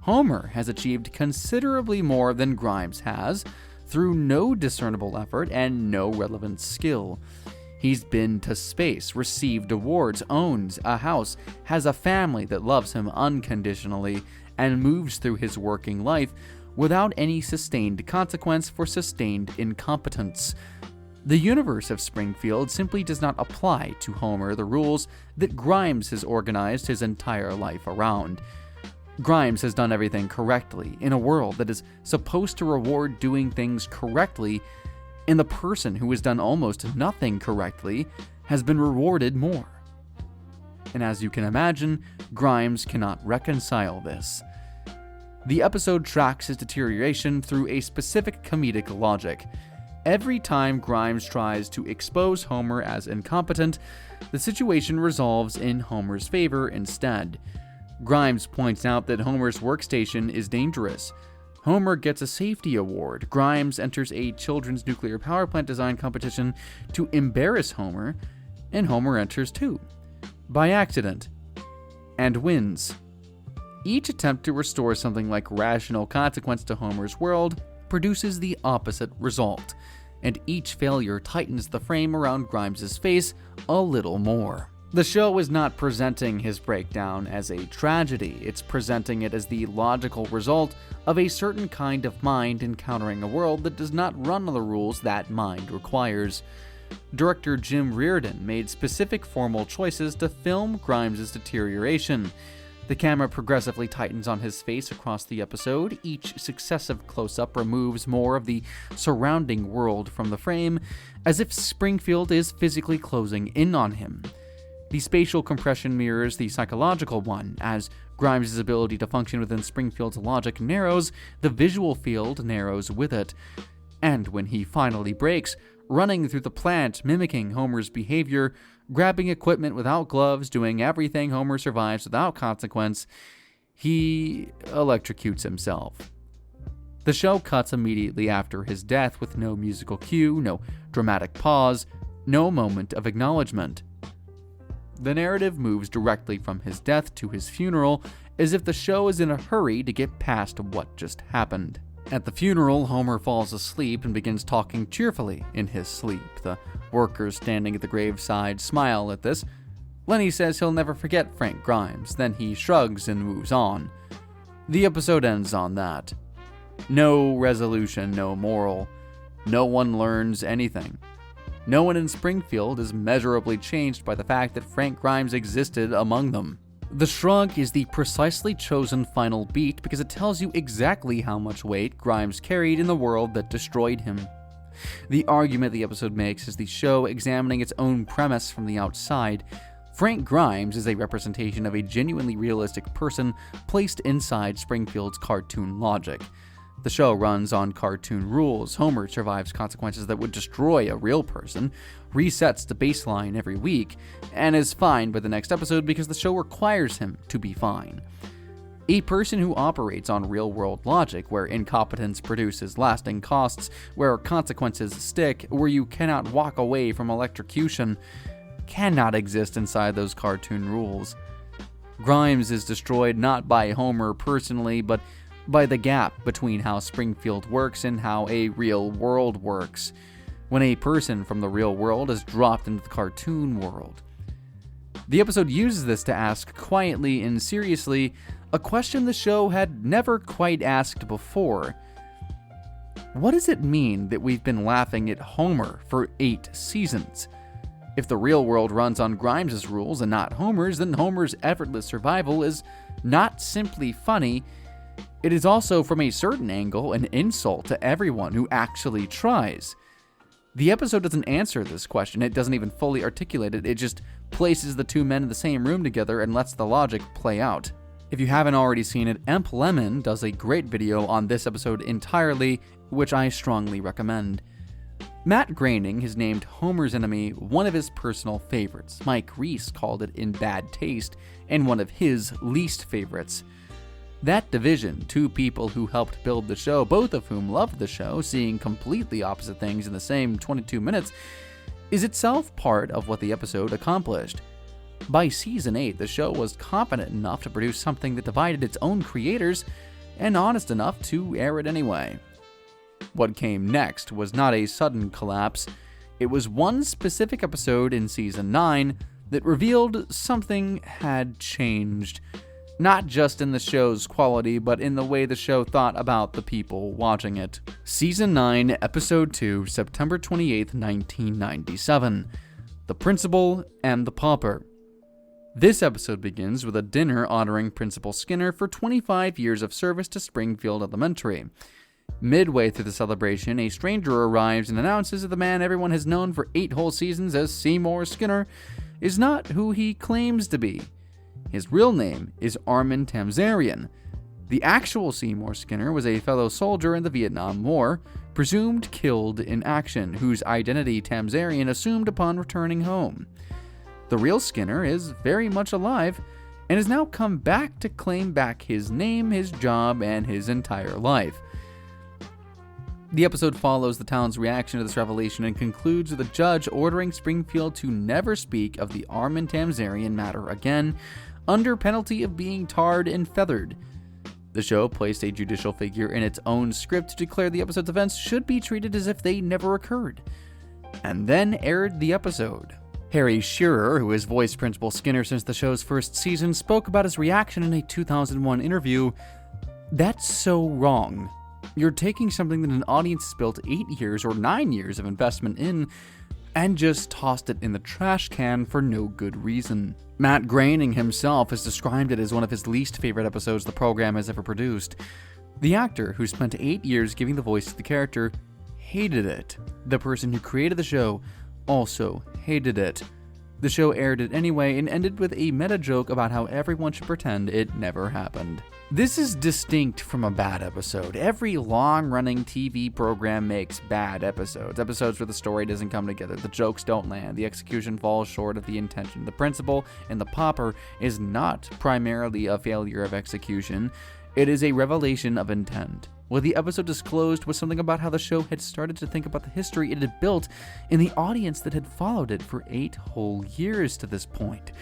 Speaker 1: Homer has achieved considerably more than Grimes has, through no discernible effort and no relevant skill. He's been to space, received awards, owns a house, has a family that loves him unconditionally, and moves through his working life without any sustained consequence for sustained incompetence. The universe of Springfield simply does not apply to Homer the rules that Grimes has organized his entire life around. Grimes has done everything correctly in a world that is supposed to reward doing things correctly, and the person who has done almost nothing correctly has been rewarded more. And as you can imagine, Grimes cannot reconcile this. The episode tracks his deterioration through a specific comedic logic. Every time Grimes tries to expose Homer as incompetent, the situation resolves in Homer's favor instead. Grimes points out that Homer's workstation is dangerous. Homer gets a safety award. Grimes enters a children's nuclear power plant design competition to embarrass Homer, and Homer enters too, by accident, and wins. Each attempt to restore something like rational consequence to Homer's world produces the opposite result, and each failure tightens the frame around Grimes' face a little more. The show is not presenting his breakdown as a tragedy, it's presenting it as the logical result of a certain kind of mind encountering a world that does not run on the rules that mind requires. Director Jim Reardon made specific formal choices to film Grimes' deterioration. The camera progressively tightens on his face across the episode. Each successive close-up removes more of the surrounding world from the frame, as if Springfield is physically closing in on him. The spatial compression mirrors the psychological one. As Grimes' ability to function within Springfield's logic narrows, the visual field narrows with it. And when he finally breaks, running through the plant, mimicking Homer's behavior, grabbing equipment without gloves, doing everything Homer survives without consequence, he electrocutes himself. The show cuts immediately after his death with no musical cue, no dramatic pause, no moment of acknowledgement. The narrative moves directly from his death to his funeral, as if the show is in a hurry to get past what just happened. At the funeral, Homer falls asleep and begins talking cheerfully in his sleep. The workers standing at the graveside smile at this. Lenny says he'll never forget Frank Grimes, then he shrugs and moves on. The episode ends on that. No resolution, no moral. No one learns anything. No one in Springfield is measurably changed by the fact that Frank Grimes existed among them. The shrug is the precisely chosen final beat because it tells you exactly how much weight Grimes carried in the world that destroyed him. The argument the episode makes is the show examining its own premise from the outside. Frank Grimes is a representation of a genuinely realistic person placed inside Springfield's cartoon logic. The show runs on cartoon rules. Homer survives consequences that would destroy a real person, resets the baseline every week, and is fine by the next episode because the show requires him to be fine. A person who operates on real-world logic, where incompetence produces lasting costs, where consequences stick, where you cannot walk away from electrocution, cannot exist inside those cartoon rules. Grimes is destroyed not by Homer personally, but by the gap between how Springfield works and how a real world works, when a person from the real world is dropped into the cartoon world. The episode uses this to ask quietly and seriously a question the show had never quite asked before. What does it mean that we've been laughing at Homer for 8 seasons? If the real world runs on Grimes' rules and not Homer's, then Homer's effortless survival is not simply funny, it is also, from a certain angle, an insult to everyone who actually tries. The episode doesn't answer this question, it doesn't even fully articulate it, it just places the two men in the same room together and lets the logic play out. If you haven't already seen it, Emp Lemon does a great video on this episode entirely, which I strongly recommend. Matt Groening has named Homer's Enemy one of his personal favorites. Mike Reese called it in bad taste and one of his least favorites. That division, two people who helped build the show, both of whom loved the show, seeing completely opposite things in the same 22 minutes, is itself part of what the episode accomplished. By season 8, the show was confident enough to produce something that divided its own creators, and honest enough to air it anyway. What came next was not a sudden collapse, it was one specific episode in season 9 that revealed something had changed. Not just in the show's quality, but in the way the show thought about the people watching it. Season 9, Episode 2, September 28, 1997. The Principal and the Pauper. This episode begins with a dinner honoring Principal Skinner for 25 years of service to Springfield Elementary. Midway through the celebration, a stranger arrives and announces that the man everyone has known for 8 whole seasons as Seymour Skinner is not who he claims to be. His real name is Armin Tamzarian. The actual Seymour Skinner was a fellow soldier in the Vietnam War, presumed killed in action, whose identity Tamzarian assumed upon returning home. The real Skinner is very much alive and has now come back to claim back his name, his job, and his entire life. The episode follows the town's reaction to this revelation and concludes with the judge ordering Springfield to never speak of the Armin Tamzarian matter again, under penalty of being tarred and feathered. The show placed a judicial figure in its own script to declare the episode's events should be treated as if they never occurred, and then aired the episode. Harry Shearer, who has voiced Principal Skinner since the show's first season, spoke about his reaction in a 2001 interview. "That's so wrong. You're taking something that an audience has built 8 years or 9 years of investment in and just tossed it in the trash can for no good reason." Matt Groening himself has described it as one of his least favorite episodes the program has ever produced. The actor, who spent 8 years giving the voice to the character, hated it. The person who created the show also hated it. The show aired it anyway and ended with a meta joke about how everyone should pretend it never happened. This is distinct from a bad episode. Every long-running TV program makes bad episodes. Episodes where the story doesn't come together, the jokes don't land, the execution falls short of the intention. The Principal and the Pauper is not primarily a failure of execution. It is a revelation of intent. What the episode disclosed was something about how the show had started to think about the history it had built in the audience that had followed it for 8 whole years to this point.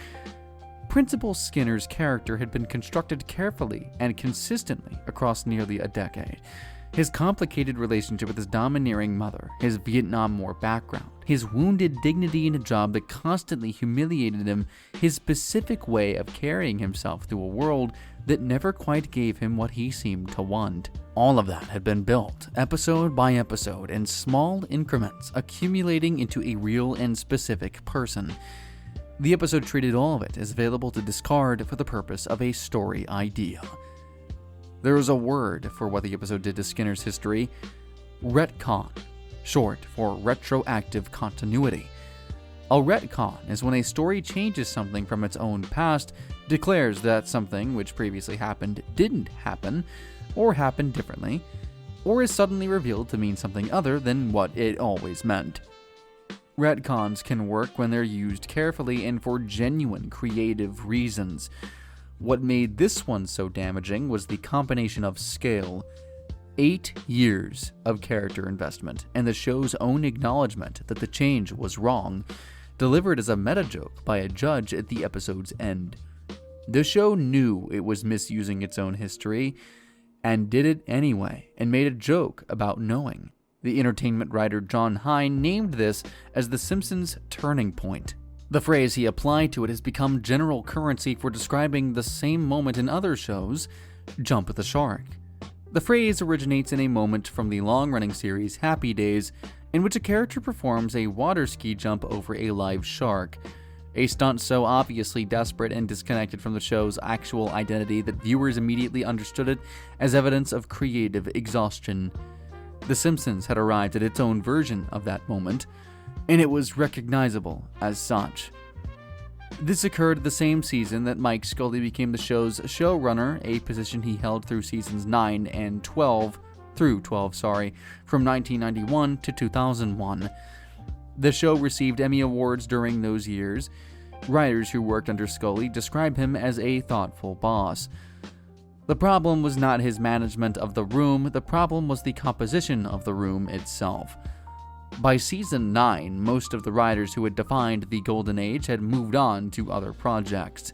Speaker 1: Principal Skinner's character had been constructed carefully and consistently across nearly a decade. His complicated relationship with his domineering mother, his Vietnam War background, his wounded dignity in a job that constantly humiliated him, his specific way of carrying himself through a world that never quite gave him what he seemed to want. All of that had been built, episode by episode, in small increments, accumulating into a real and specific person. The episode treated all of it as available to discard for the purpose of a story idea. There is a word for what the episode did to Skinner's history: retcon, short for retroactive continuity. A retcon is when a story changes something from its own past, declares that something which previously happened didn't happen, or happened differently, or is suddenly revealed to mean something other than what it always meant. Retcons can work when they're used carefully and for genuine creative reasons. What made this one so damaging was the combination of scale, 8 years of character investment, and the show's own acknowledgement that the change was wrong, delivered as a meta-joke by a judge at the episode's end. The show knew it was misusing its own history, and did it anyway, and made a joke about knowing. The entertainment writer John Hine named this as the Simpsons' turning point. The phrase he applied to it has become general currency for describing the same moment in other shows, jump the shark. The phrase originates in a moment from the long-running series Happy Days, in which a character performs a water ski jump over a live shark, a stunt so obviously desperate and disconnected from the show's actual identity that viewers immediately understood it as evidence of creative exhaustion. The Simpsons had arrived at its own version of that moment, and it was recognizable as such. This occurred the same season that Mike Scully became the show's showrunner, a position he held through seasons 9 and 12, from 1991 to 2001. The show received Emmy Awards during those years. Writers who worked under Scully describe him as a thoughtful boss. The problem was not his management of the room, the problem was the composition of the room itself. By season 9, most of the writers who had defined the Golden Age had moved on to other projects.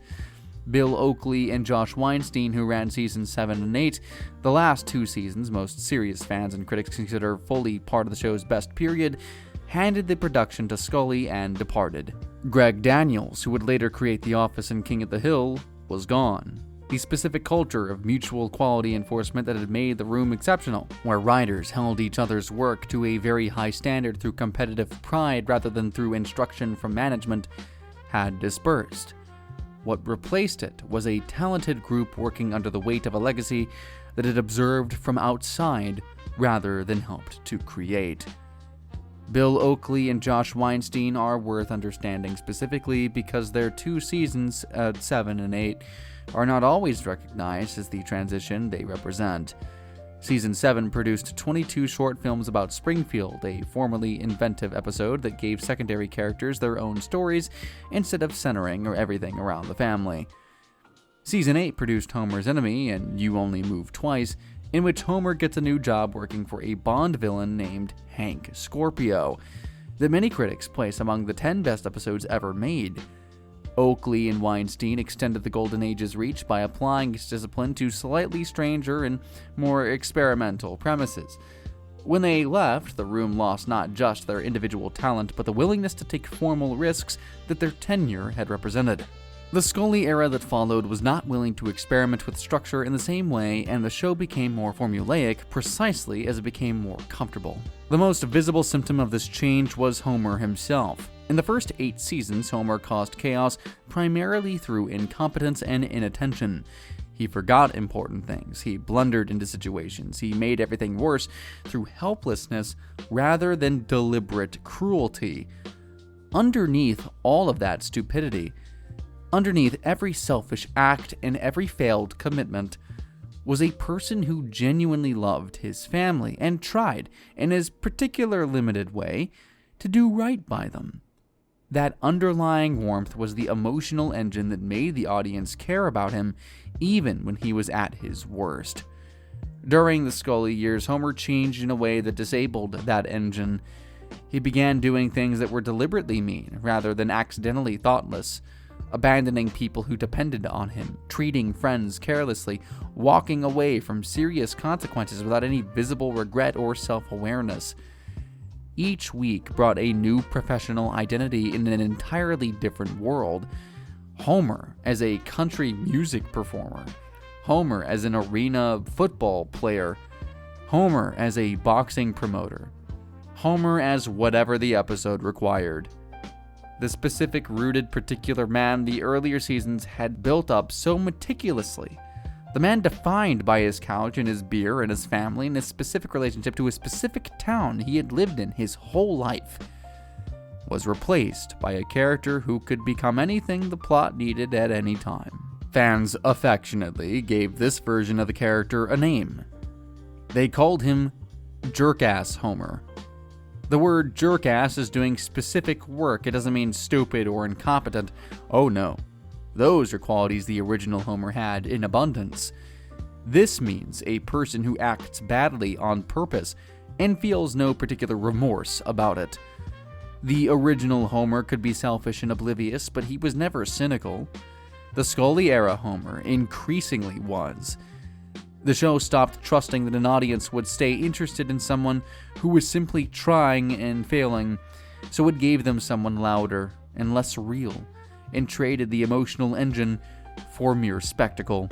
Speaker 1: Bill Oakley and Josh Weinstein, who ran seasons 7 and 8, the last 2 seasons most serious fans and critics consider fully part of the show's best period, handed the production to Scully and departed. Greg Daniels, who would later create The Office and King of the Hill, was gone. The specific culture of mutual quality enforcement that had made the room exceptional, where writers held each other's work to a very high standard through competitive pride rather than through instruction from management, had dispersed. What replaced it was a talented group working under the weight of a legacy that had observed from outside rather than helped to create. Bill Oakley and Josh Weinstein are worth understanding specifically because their 2 seasons, 7 and 8, are not always recognized as the transition they represent. Season 7 produced 22 short films about Springfield, a formerly inventive episode that gave secondary characters their own stories instead of centering everything around the family. Season 8 produced Homer's Enemy and You Only Move Twice, in which Homer gets a new job working for a Bond villain named Hank Scorpio, that many critics place among the 10 best episodes ever made. Oakley and Weinstein extended the Golden Age's reach by applying its discipline to slightly stranger and more experimental premises. When they left, the room lost not just their individual talent, but the willingness to take formal risks that their tenure had represented. The Scully era that followed was not willing to experiment with structure in the same way, and the show became more formulaic precisely as it became more comfortable. The most visible symptom of this change was Homer himself. In the first 8 seasons, Homer caused chaos primarily through incompetence and inattention. He forgot important things, he blundered into situations, he made everything worse through helplessness rather than deliberate cruelty. Underneath all of that stupidity, underneath every selfish act and every failed commitment, was a person who genuinely loved his family and tried, in his particular limited way, to do right by them. That underlying warmth was the emotional engine that made the audience care about him even when he was at his worst. During the Scully years, Homer changed in a way that disabled that engine. He began doing things that were deliberately mean rather than accidentally thoughtless, abandoning people who depended on him, treating friends carelessly, walking away from serious consequences without any visible regret or self-awareness. Each week brought a new professional identity in an entirely different world. Homer as a country music performer, Homer as an arena football player, Homer as a boxing promoter, Homer as whatever the episode required. The specific rooted particular man the earlier seasons had built up so meticulously, the man defined by his couch and his beer and his family and his specific relationship to a specific town he had lived in his whole life, was replaced by a character who could become anything the plot needed at any time. Fans affectionately gave this version of the character a name. They called him Jerk-ass Homer. The word jerk-ass is doing specific work. It doesn't mean stupid or incompetent. Oh no. Those are qualities the original Homer had in abundance. This means a person who acts badly on purpose and feels no particular remorse about it. The original Homer could be selfish and oblivious, but he was never cynical. The Scully-era Homer increasingly was. The show stopped trusting that an audience would stay interested in someone who was simply trying and failing, so it gave them someone louder and less real, and traded the emotional engine for mere spectacle.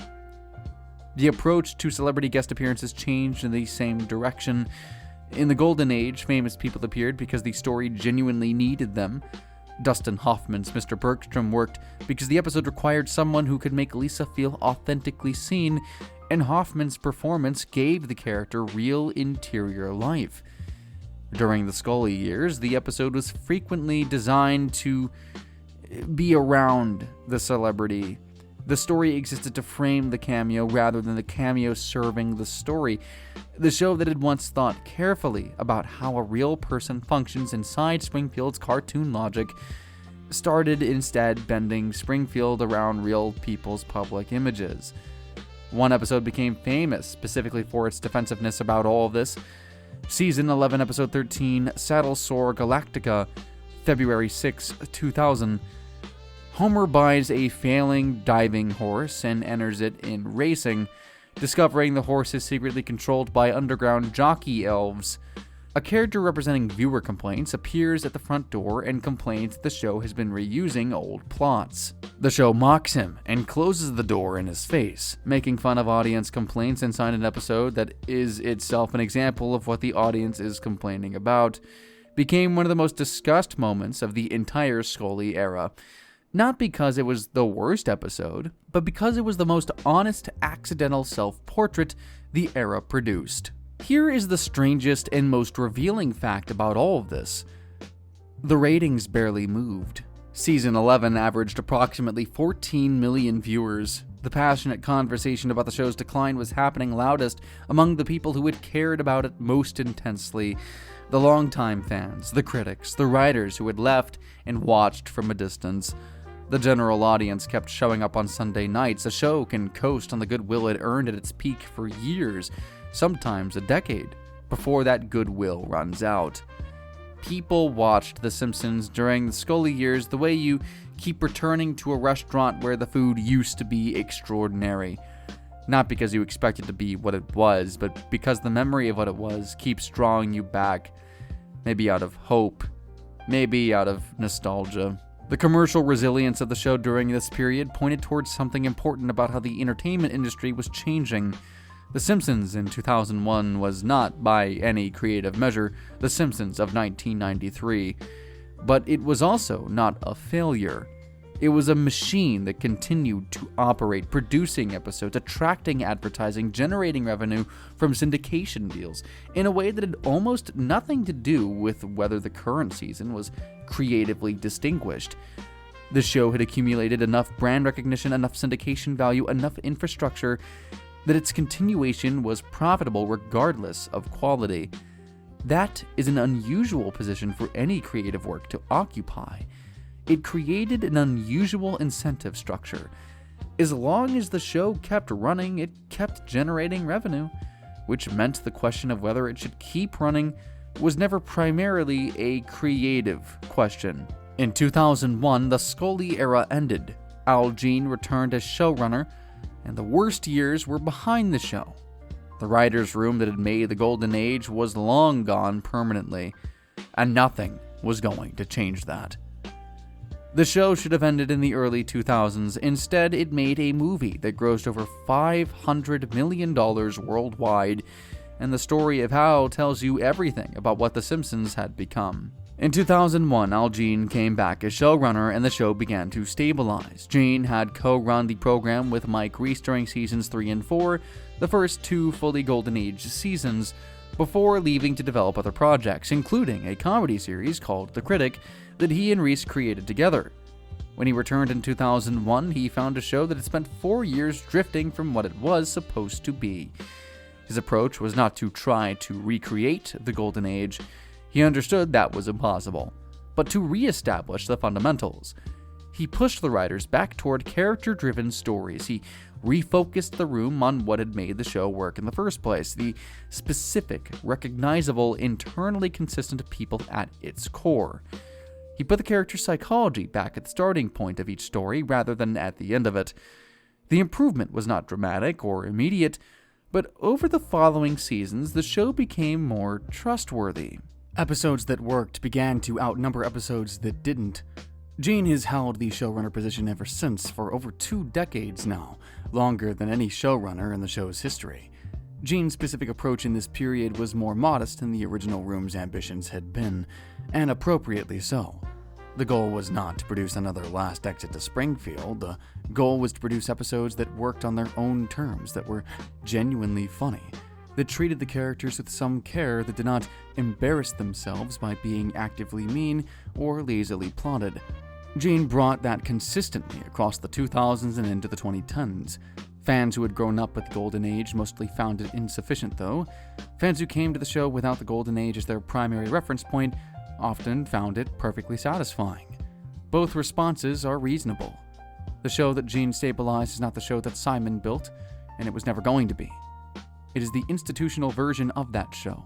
Speaker 1: The approach to celebrity guest appearances changed in the same direction. In the Golden Age, famous people appeared because the story genuinely needed them. Dustin Hoffman's Mr. Bergstrom worked because the episode required someone who could make Lisa feel authentically seen, and Hoffman's performance gave the character real interior life. During the Scully years, the episode was frequently designed to be around the celebrity. The story existed to frame the cameo rather than the cameo serving the story. The show that had once thought carefully about how a real person functions inside Springfield's cartoon logic started instead bending Springfield around real people's public images. One episode became famous specifically for its defensiveness about all of this. Season 11, Episode 13, Saddle Sore Galactica, February 6, 2000. Homer buys a failing diving horse and enters it in racing, discovering the horse is secretly controlled by underground jockey elves. A character representing viewer complaints appears at the front door and complains the show has been reusing old plots. The show mocks him and closes the door in his face, making fun of audience complaints inside an episode that is itself an example of what the audience is complaining about. Became one of the most discussed moments of the entire Scully era. Not because it was the worst episode, but because it was the most honest accidental self-portrait the era produced. Here is the strangest and most revealing fact about all of this. The ratings barely moved. Season 11 averaged approximately 14 million viewers. The passionate conversation about the show's decline was happening loudest among the people who had cared about it most intensely. The longtime fans, the critics, the writers who had left and watched from a distance. The general audience kept showing up on Sunday nights. The show can coast on the goodwill it earned at its peak for years, sometimes a decade, before that goodwill runs out. People watched The Simpsons during the Scully years the way you keep returning to a restaurant where the food used to be extraordinary. Not because you expect it to be what it was, but because the memory of what it was keeps drawing you back. Maybe out of hope, maybe out of nostalgia. The commercial resilience of the show during this period pointed towards something important about how the entertainment industry was changing. The Simpsons in 2001 was not, by any creative measure, The Simpsons of 1993. But it was also not a failure. It was a machine that continued to operate, producing episodes, attracting advertising, generating revenue from syndication deals, in a way that had almost nothing to do with whether the current season was creatively distinguished. The show had accumulated enough brand recognition, enough syndication value, enough infrastructure that its continuation was profitable regardless of quality. That is an unusual position for any creative work to occupy. It created an unusual incentive structure. As long as the show kept running, it kept generating revenue, which meant the question of whether it should keep running was never primarily a creative question. In 2001, the Scully era ended. Al Jean returned as showrunner, and the worst years were behind the show. The writer's room that had made the Golden Age was long gone permanently, and nothing was going to change that. The show should have ended in the early 2000s. Instead, it made a movie that grossed over $500 million worldwide, and the story of how tells you everything about what The Simpsons had become. In 2001, Al Jean came back as showrunner, and the show began to stabilize. Jean had co-run the program with Mike Reiss during seasons 3 and 4, the first two fully Golden Age seasons, before leaving to develop other projects, including a comedy series called The Critic that he and Reiss created together. When he returned in 2001, he found a show that had spent 4 years drifting from what it was supposed to be. His approach was not to try to recreate the Golden Age. He understood that was impossible, but to re-establish the fundamentals. He pushed the writers back toward character-driven stories. He refocused the room on what had made the show work in the first place, the specific, recognizable, internally consistent people at its core. He put the character's psychology back at the starting point of each story rather than at the end of it. The improvement was not dramatic or immediate, but over the following seasons, the show became more trustworthy. Episodes that worked began to outnumber episodes that didn't. Gene has held the showrunner position ever since, for over 2 decades now, longer than any showrunner in the show's history. Gene's specific approach in this period was more modest than the original room's ambitions had been, and appropriately so. The goal was not to produce another Last Exit to Springfield. The goal was to produce episodes that worked on their own terms, that were genuinely funny, that treated the characters with some care, that did not embarrass themselves by being actively mean or lazily plotted. Gene brought that consistently across the 2000s and into the 2010s. Fans who had grown up with the Golden Age mostly found it insufficient, though. Fans who came to the show without the Golden Age as their primary reference point often found it perfectly satisfying. Both responses are reasonable. The show that Gene stabilized is not the show that Simon built, and it was never going to be. It is the institutional version of that show,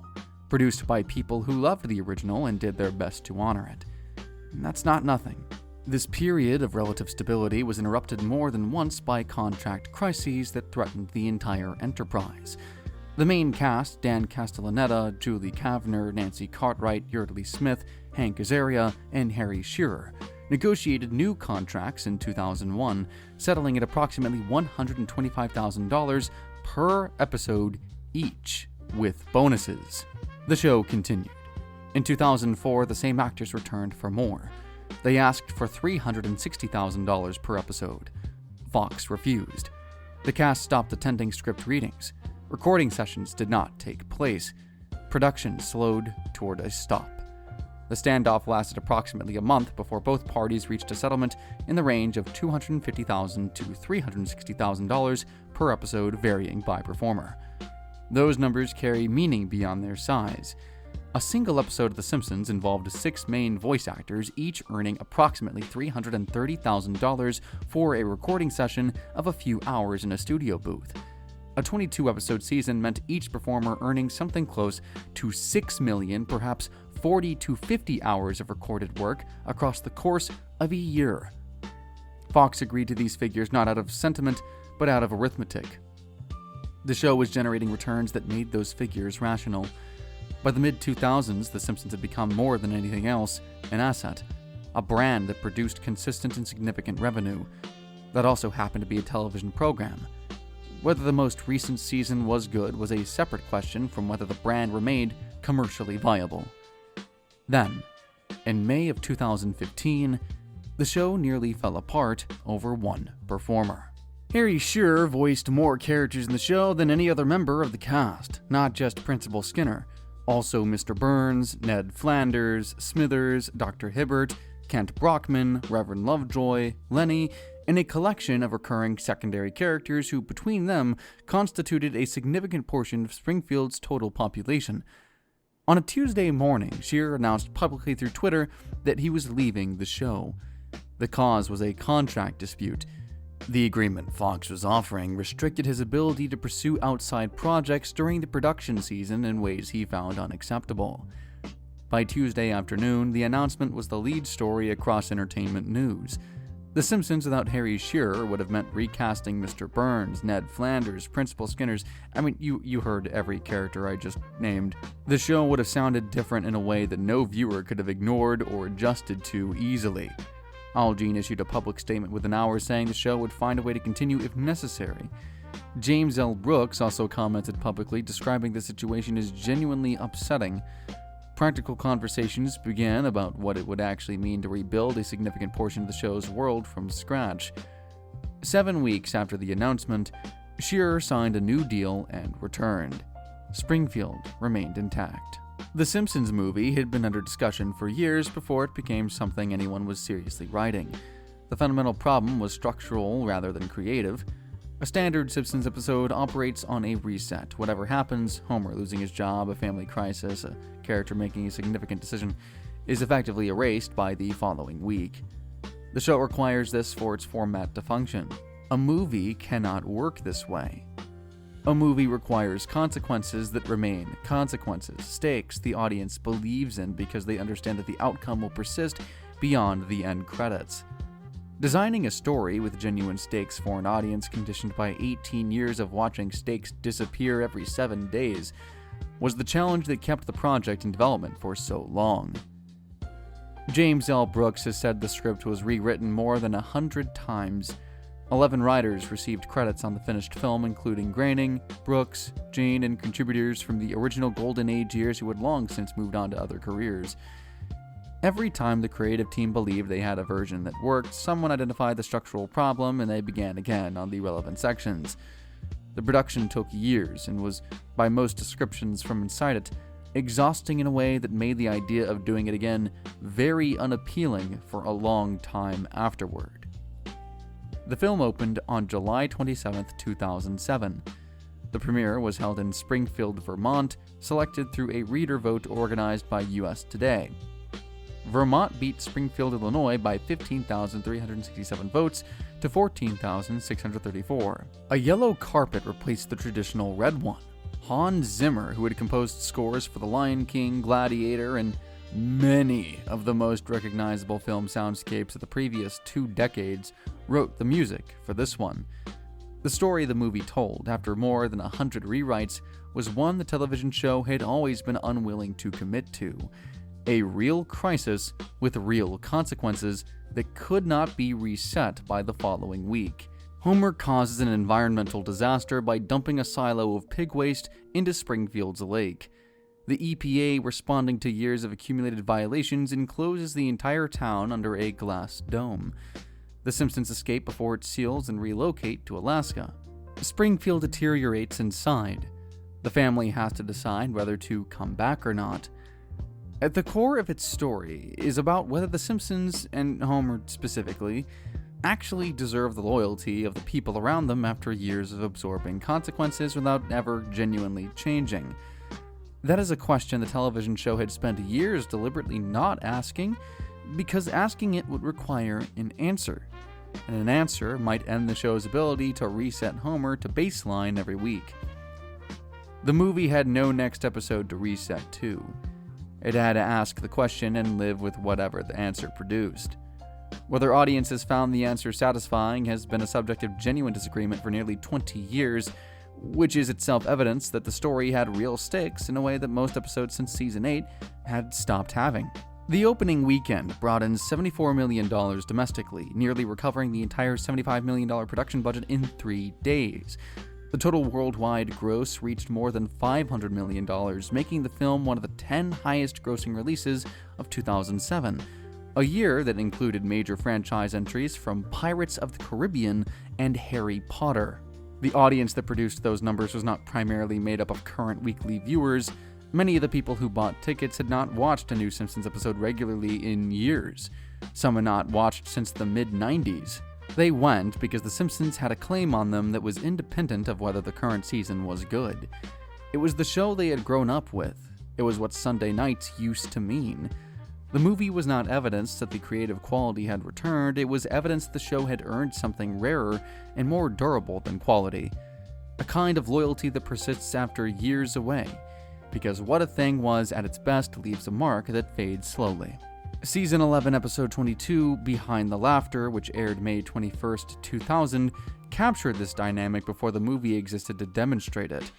Speaker 1: produced by people who loved the original and did their best to honor it. And that's not nothing. This period of relative stability was interrupted more than once by contract crises that threatened the entire enterprise. The main cast, Dan Castellaneta, Julie Kavner, Nancy Cartwright, Yardley Smith, Hank Azaria, and Harry Shearer, negotiated new contracts in 2001, settling at approximately $125,000 per episode each, with bonuses. The show continued. In 2004, the same actors returned for more. They asked for $360,000 per episode. Fox refused. The cast stopped attending script readings. Recording sessions did not take place. Production slowed toward a stop. The standoff lasted approximately a month before both parties reached a settlement in the range of $250,000 to $360,000 per episode, varying by performer. Those numbers carry meaning beyond their size. A single episode of The Simpsons involved 6 main voice actors, each earning approximately $330,000 for a recording session of a few hours in a studio booth. A 22-episode season meant each performer earning something close to 6 million, perhaps 40 to 50 hours of recorded work across the course of a year. Fox agreed to these figures not out of sentiment, but out of arithmetic. The show was generating returns that made those figures rational. By the mid-2000s, The Simpsons had become more than anything else an asset, a brand that produced consistent and significant revenue. That also happened to be a television program. Whether the most recent season was good was a separate question from whether the brand remained commercially viable. Then, in May of 2015, the show nearly fell apart over one performer. Harry Shearer voiced more characters in the show than any other member of the cast, not just Principal Skinner. Also Mr. Burns, Ned Flanders, Smithers, Dr. Hibbert, Kent Brockman, Reverend Lovejoy, Lenny, and a collection of recurring secondary characters who, between them, constituted a significant portion of Springfield's total population. On a Tuesday morning, Shearer announced publicly through Twitter that he was leaving the show. The cause was a contract dispute. The agreement Fox was offering restricted his ability to pursue outside projects during the production season in ways he found unacceptable. By Tuesday afternoon, the announcement was the lead story across entertainment news. The Simpsons without Harry Shearer would have meant recasting Mr. Burns, Ned Flanders, Principal Skinners. You heard every character I just named. The show would have sounded different in a way that no viewer could have ignored or adjusted to easily. Al Jean issued a public statement within hours saying the show would find a way to continue if necessary. James L. Brooks also commented publicly, describing the situation as genuinely upsetting. Practical conversations began about what it would actually mean to rebuild a significant portion of the show's world from scratch. 7 weeks after the announcement, Shearer signed a new deal and returned. Springfield remained intact. The Simpsons movie had been under discussion for years before it became something anyone was seriously writing. The fundamental problem was structural rather than creative. A standard Simpsons episode operates on a reset. Whatever happens, Homer losing his job, a family crisis, a character making a significant decision, is effectively erased by the following week. The show requires this for its format to function. A movie cannot work this way. A movie requires consequences that remain consequences, stakes the audience believes in because they understand that the outcome will persist beyond the end credits. Designing a story with genuine stakes for an audience conditioned by 18 years of watching stakes disappear every 7 days was the challenge that kept the project in development for so long. James L. Brooks has said the script was rewritten more than 100 times. 11 writers received credits on the finished film, including Groening, Brooks, Jane, and contributors from the original Golden Age years who had long since moved on to other careers. Every time the creative team believed they had a version that worked, someone identified the structural problem and they began again on the relevant sections. The production took years and was, by most descriptions from inside it, exhausting in a way that made the idea of doing it again very unappealing for a long time afterward. The film opened on July 27, 2007. The premiere was held in Springfield, Vermont, selected through a reader vote organized by US Today. Vermont beat Springfield, Illinois by 15,367 votes to 14,634. A yellow carpet replaced the traditional red one. Hans Zimmer, who had composed scores for The Lion King, Gladiator, and many of the most recognizable film soundscapes of the previous 2 decades, wrote the music for this one. The story the movie told, after more than 100 rewrites, was one the television show had always been unwilling to commit to. A real crisis with real consequences that could not be reset by the following week. Homer causes an environmental disaster by dumping a silo of pig waste into Springfield's lake. The EPA, responding to years of accumulated violations, encloses the entire town under a glass dome. The Simpsons escape before it seals and relocate to Alaska. Springfield deteriorates inside. The family has to decide whether to come back or not. At the core of its story is about whether the Simpsons, and Homer specifically, actually deserve the loyalty of the people around them after years of absorbing consequences without ever genuinely changing. That is a question the television show had spent years deliberately not asking, because asking it would require an answer, and an answer might end the show's ability to reset Homer to baseline every week. The movie had no next episode to reset to. It had to ask the question and live with whatever the answer produced. Whether audiences found the answer satisfying has been a subject of genuine disagreement for nearly 20 years, which is itself evidence that the story had real stakes in a way that most episodes since Season 8 had stopped having. The opening weekend brought in $74 million domestically, nearly recovering the entire $75 million production budget in 3 days. The total worldwide gross reached more than $500 million, making the film one of the 10 highest grossing releases of 2007, a year that included major franchise entries from Pirates of the Caribbean and Harry Potter. The audience that produced those numbers was not primarily made up of current weekly viewers. Many of the people who bought tickets had not watched a new Simpsons episode regularly in years. Some had not watched since the mid-90s. They went because The Simpsons had a claim on them that was independent of whether the current season was good. It was the show they had grown up with. It was what Sunday nights used to mean. The movie was not evidence that the creative quality had returned, it was evidence the show had earned something rarer and more durable than quality. A kind of loyalty that persists after years away, because what a thing was at its best leaves a mark that fades slowly. Season 11, Episode 22, Behind the Laughter, which aired May 21st, 2000, captured this dynamic before the movie existed to demonstrate it.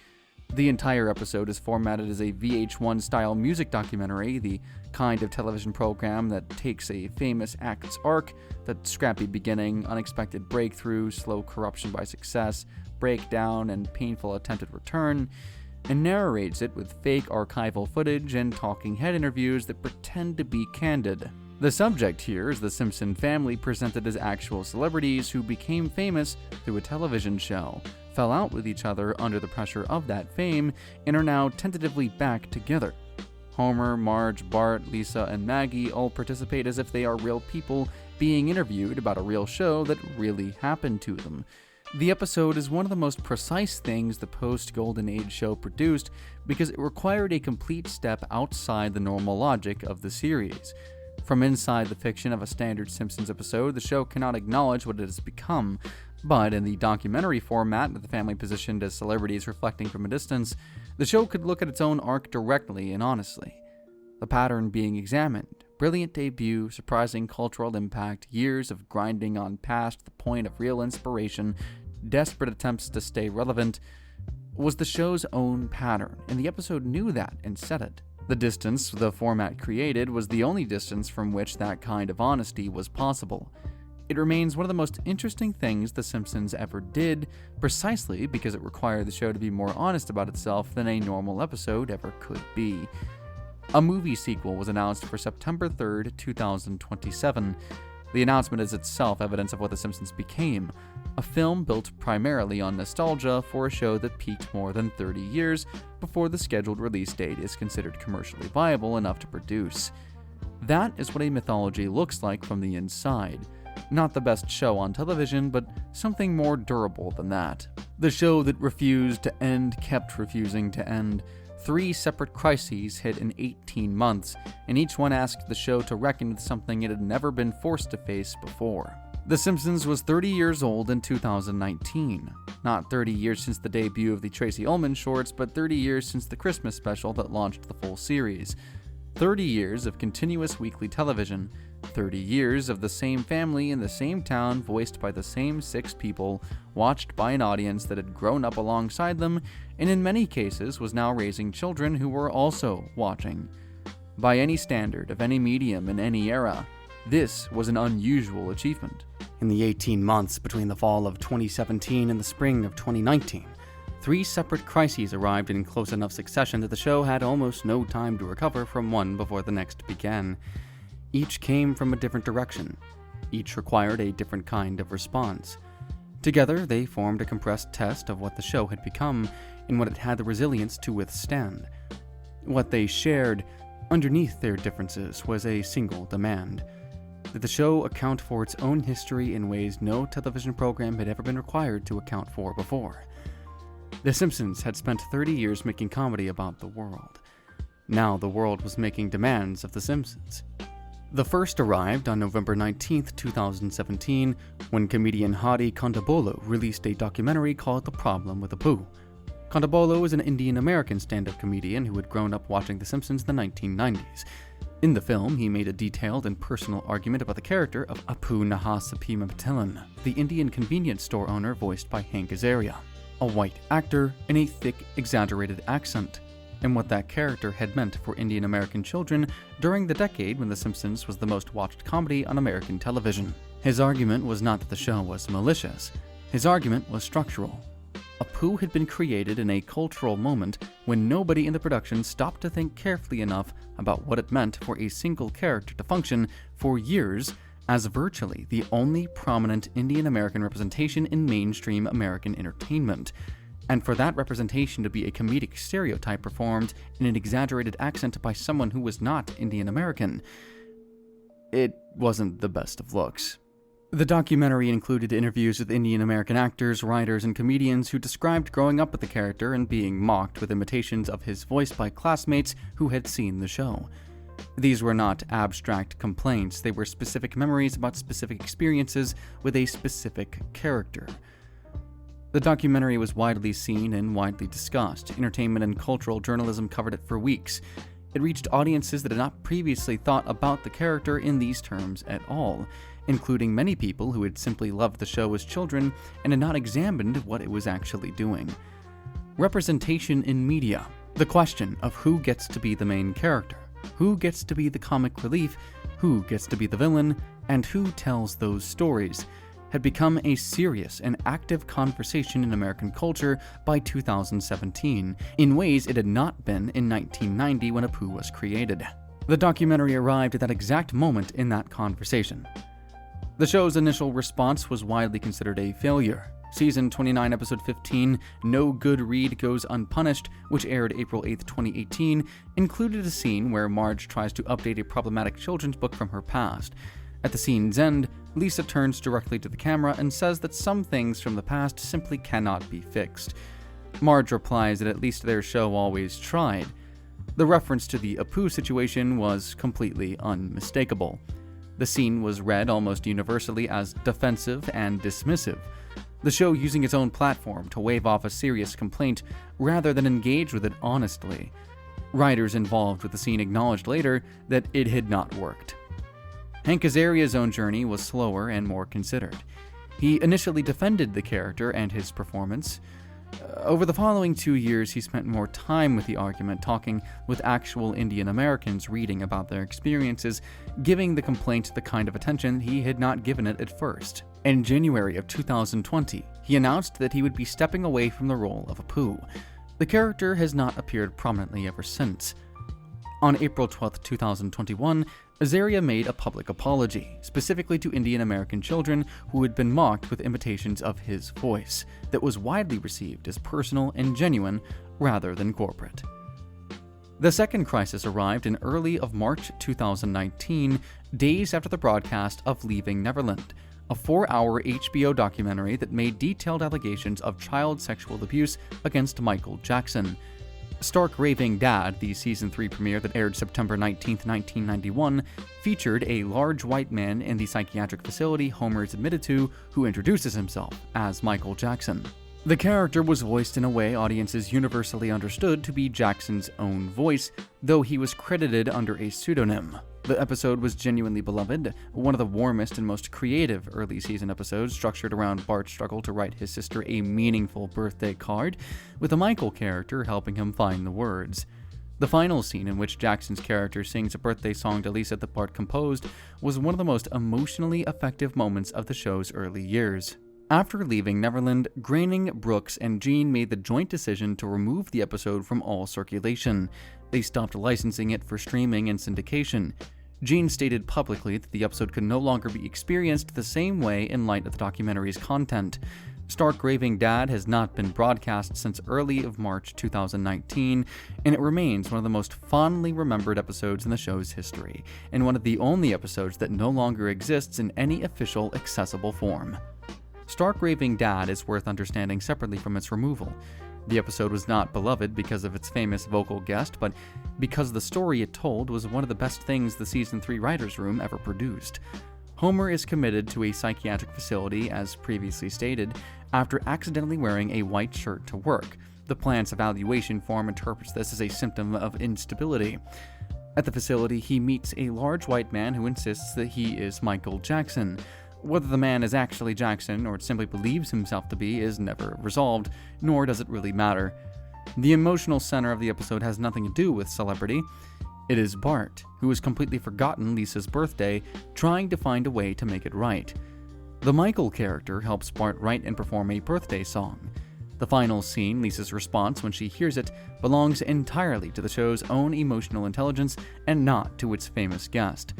Speaker 1: The entire episode is formatted as a VH1-style music documentary, the kind of television program that takes a famous act's arc, that scrappy beginning, unexpected breakthrough, slow corruption by success, breakdown, and painful attempted return, and narrates it with fake archival footage and talking head interviews that pretend to be candid. The subject here is the Simpson family presented as actual celebrities who became famous through a television show, fell out with each other under the pressure of that fame, and are now tentatively back together. Homer, Marge, Bart, Lisa, and Maggie all participate as if they are real people being interviewed about a real show that really happened to them. The episode is one of the most precise things the post-Golden Age show produced because it required a complete step outside the normal logic of the series. From inside the fiction of a standard Simpsons episode, the show cannot acknowledge what it has become, but in the documentary format, with the family positioned as celebrities reflecting from a distance, the show could look at its own arc directly and honestly. The pattern being examined, brilliant debut, surprising cultural impact, years of grinding on past the point of real inspiration, desperate attempts to stay relevant, was the show's own pattern, and the episode knew that and said it. The distance the format created was the only distance from which that kind of honesty was possible. It remains one of the most interesting things The Simpsons ever did, precisely because it required the show to be more honest about itself than a normal episode ever could be. A movie sequel was announced for September 3rd, 2027. The announcement is itself evidence of what The Simpsons became, a film built primarily on nostalgia for a show that peaked more than 30 years before the scheduled release date is considered commercially viable enough to produce. That is what a mythology looks like from the inside. Not the best show on television, but something more durable than that. The show that refused to end kept refusing to end. 3 separate crises hit in 18 months, and each one asked the show to reckon with something it had never been forced to face before. The Simpsons was 30 years old in 2019. Not 30 years since the debut of the Tracy Ullman shorts, but 30 years since the Christmas special that launched the full series. 30 years of continuous weekly television. 30 years of the same family in the same town, voiced by the same 6 people, watched by an audience that had grown up alongside them, and in many cases was now raising children who were also watching. By any standard of any medium in any era, this was an unusual achievement.
Speaker 2: In the 18 months between the fall of 2017 and the spring of 2019, 3 separate crises arrived in close enough succession that the show had almost no time to recover from one before the next began. Each came from a different direction. Each required a different kind of response. Together, they formed a compressed test of what the show had become and what it had the resilience to withstand. What they shared, underneath their differences, was a single demand: that the show account for its own history in ways no television program had ever been required to account for before. The Simpsons had spent 30 years making comedy about the world. Now the world was making demands of The Simpsons. The first arrived on November 19, 2017, when comedian Hadi Kondabolu released a documentary called The Problem with Apu. Kondabolu is an Indian-American stand-up comedian who had grown up watching The Simpsons in the 1990s. In the film, he made a detailed and personal argument about the character of Apu Nahasapima Patilan, the Indian convenience store owner voiced by Hank Azaria, a white actor in a thick, exaggerated accent, and what that character had meant for Indian-American children during the decade when The Simpsons was the most watched comedy on American television. His argument was not that the show was malicious. His argument was structural. Apu had been created in a cultural moment when nobody in the production stopped to think carefully enough about what it meant for a single character to function for years as virtually the only prominent Indian-American representation in mainstream American entertainment, and for that representation to be a comedic stereotype performed in an exaggerated accent by someone who was not Indian-American. It wasn't the best of looks. The documentary included interviews with Indian-American actors, writers, and comedians who described growing up with the character and being mocked with imitations of his voice by classmates who had seen the show. These were not abstract complaints, they were specific memories about specific experiences with a specific character. The documentary was widely seen and widely discussed. Entertainment and cultural journalism covered it for weeks. It reached audiences that had not previously thought about the character in these terms at all, including many people who had simply loved the show as children and had not examined what it was actually doing. Representation in media. The question of who gets to be the main character, who gets to be the comic relief, who gets to be the villain, and who tells those stories had become a serious and active conversation in American culture by 2017, in ways it had not been in 1990 when Apu was created. The documentary arrived at that exact moment in that conversation. The show's initial response was widely considered a failure. Season 29, Episode 15, No Good Read Goes Unpunished, which aired April 8, 2018, included a scene where Marge tries to update a problematic children's book from her past. At the scene's end, Lisa turns directly to the camera and says that some things from the past simply cannot be fixed. Marge replies that at least their show always tried. The reference to the Apu situation was completely unmistakable. The scene was read almost universally as defensive and dismissive, the show using its own platform to wave off a serious complaint rather than engage with it honestly. Writers involved with the scene acknowledged later that it had not worked. Hank Azaria's own journey was slower and more considered. He initially defended the character and his performance. Over the following 2 years, he spent more time with the argument, talking with actual Indian Americans, reading about their experiences, giving the complaint the kind of attention he had not given it at first. In January of 2020, he announced that he would be stepping away from the role of Apu. The character has not appeared prominently ever since. On April 12, 2021, Azaria made a public apology, specifically to Indian American children who had been mocked with imitations of his voice, that was widely received as personal and genuine rather than corporate. The second crisis arrived in early of March 2019, days after the broadcast of Leaving Neverland, a 4-hour HBO documentary that made detailed allegations of child sexual abuse against Michael Jackson. Stark Raving Dad, the Season 3 premiere that aired September 19, 1991, featured a large white man in the psychiatric facility Homer is admitted to, who introduces himself as Michael Jackson. The character was voiced in a way audiences universally understood to be Jackson's own voice, though he was credited under a pseudonym. The episode was genuinely beloved, one of the warmest and most creative early season episodes, structured around Bart's struggle to write his sister a meaningful birthday card, with the Michael character helping him find the words. The final scene, in which Jackson's character sings a birthday song to Lisa that Bart composed, was one of the most emotionally effective moments of the show's early years. After Leaving Neverland, Groening, Brooks, and Gene made the joint decision to remove the episode from all circulation. They stopped licensing it for streaming and syndication. Gene stated publicly that the episode could no longer be experienced the same way in light of the documentary's content. Stark Raving Dad has not been broadcast since early of March 2019, and it remains one of the most fondly remembered episodes in the show's history, and one of the only episodes that no longer exists in any official accessible form. Stark Raving Dad is worth understanding separately from its removal. The episode was not beloved because of its famous vocal guest, but because the story it told was one of the best things the Season 3 writers' room ever produced. Homer is committed to a psychiatric facility, as previously stated, after accidentally wearing a white shirt to work. The plant's evaluation form interprets this as a symptom of instability. At the facility, he meets a large white man who insists that he is Michael Jackson. Whether the man is actually Jackson or simply believes himself to be is never resolved, nor does it really matter. The emotional center of the episode has nothing to do with celebrity. It is Bart, who has completely forgotten Lisa's birthday, trying to find a way to make it right. The Michael character helps Bart write and perform a birthday song. The final scene, Lisa's response when she hears it, belongs entirely to the show's own emotional intelligence and not to its famous guest.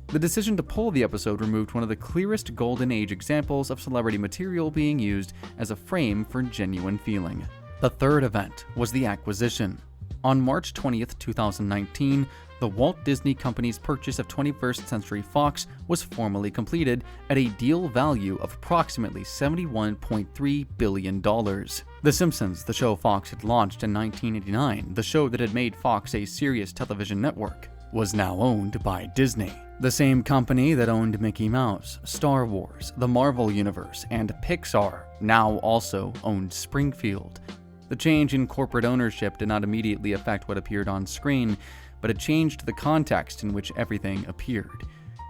Speaker 2: The decision to pull the episode removed one of the clearest golden age examples of celebrity material being used as a frame for genuine feeling. The third event was the acquisition. On March 20th, 2019, the Walt Disney Company's purchase of 21st Century Fox was formally completed at a deal value of approximately $71.3 billion. The Simpsons, the show Fox had launched in 1989, the show that had made Fox a serious television network, was now owned by Disney. The same company that owned Mickey Mouse, Star Wars, the Marvel Universe, and Pixar now also owned Springfield. The change in corporate ownership did not immediately affect what appeared on screen, but it changed the context in which everything appeared.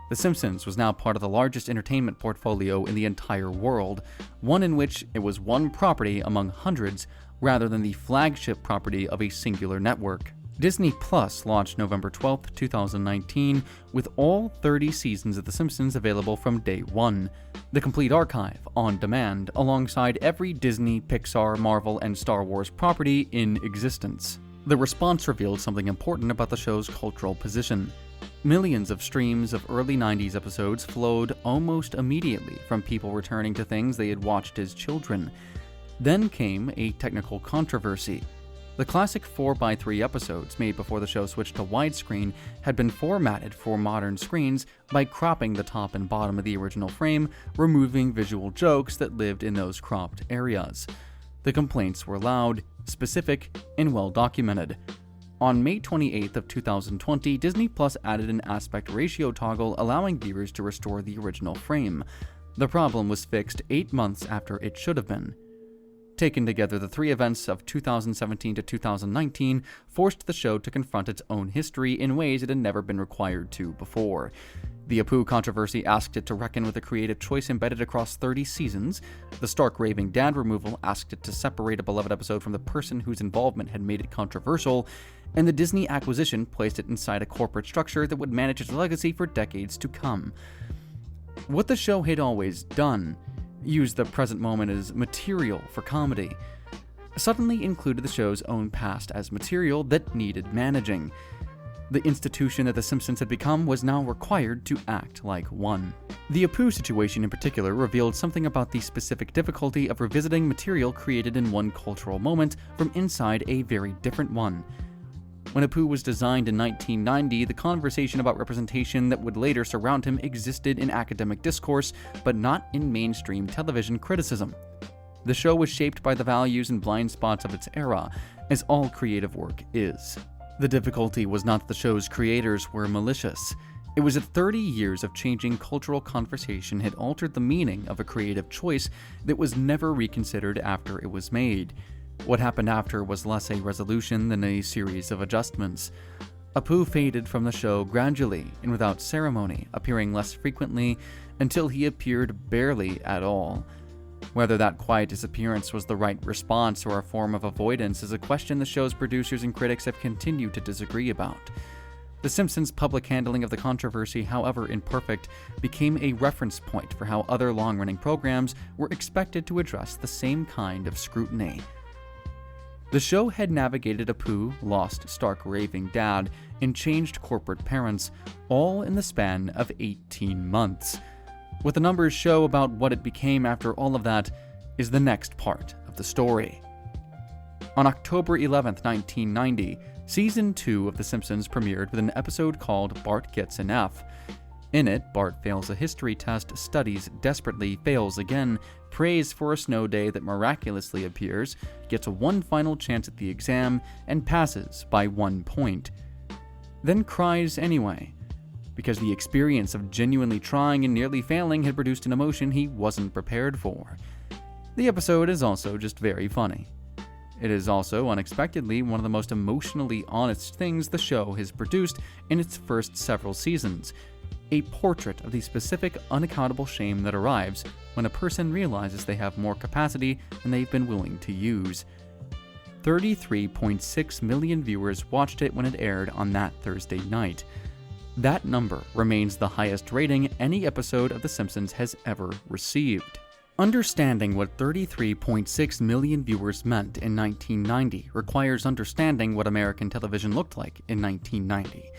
Speaker 2: The Simpsons was now part of the largest entertainment portfolio in the entire world, one in which it was one property among hundreds rather than the flagship property of a singular network. Disney Plus launched November 12, 2019, with all 30 seasons of The Simpsons available from day one. The complete archive, on demand, alongside every Disney, Pixar, Marvel, and Star Wars property in existence. The response revealed something important about the show's cultural position. Millions of streams of early 90s episodes flowed almost immediately from people returning to things they had watched as children. Then came a technical controversy. The classic 4x3 episodes made before the show switched to widescreen had been formatted for modern screens by cropping the top and bottom of the original frame, removing visual jokes that lived in those cropped areas. The complaints were loud, specific, and well documented. On May 28th of 2020, Disney Plus added an aspect ratio toggle allowing viewers to restore the original frame. The problem was fixed 8 months after it should have been. Taken together, the three events of 2017 to 2019 forced the show to confront its own history in ways it had never been required to before. The Apu controversy asked it to reckon with a creative choice embedded across 30 seasons. The Stark raving dad removal asked it to separate a beloved episode from the person whose involvement had made it controversial. And the Disney acquisition placed it inside a corporate structure that would manage its legacy for decades to come. What the show had always done, used the present moment as material for comedy, suddenly included the show's own past as material that needed managing. The institution that The Simpsons had become was now required to act like one. The Apu situation in particular revealed something about the specific difficulty of revisiting material created in one cultural moment from inside a very different one. When Apu was designed in 1990, the conversation about representation that would later surround him existed in academic discourse, but not in mainstream television criticism. The show was shaped by the values and blind spots of its era, as all creative work is. The difficulty was not that the show's creators were malicious. It was that 30 years of changing cultural conversation had altered the meaning of a creative choice that was never reconsidered after it was made. What happened after was less a resolution than a series of adjustments. Apu faded from the show gradually and without ceremony, appearing less frequently until he appeared barely at all. Whether that quiet disappearance was the right response or a form of avoidance is a question the show's producers and critics have continued to disagree about. The Simpsons' public handling of the controversy, however imperfect, became a reference point for how other long-running programs were expected to address the same kind of scrutiny. The show had navigated Apu, lost Stark raving dad, and changed corporate parents, all in the span of 18 months. What the numbers show about what it became after all of that is the next part of the story. On October 11th, 1990, Season 2 of The Simpsons premiered with an episode called Bart Gets an F. In it, Bart fails a history test, studies desperately, fails again, prays for a snow day that miraculously appears, gets one final chance at the exam, and passes by 1 point. Then cries anyway, because the experience of genuinely trying and nearly failing had produced an emotion he wasn't prepared for. The episode is also just very funny. It is also, unexpectedly, one of the most emotionally honest things the show has produced in its first several seasons. A portrait of the specific, unaccountable shame that arrives when a person realizes they have more capacity than they've been willing to use. 33.6 million viewers watched it when it aired on that Thursday night. That number remains the highest rating any episode of The Simpsons has ever received. Understanding what 33.6 million viewers meant in 1990 requires understanding what American television looked like in 1990.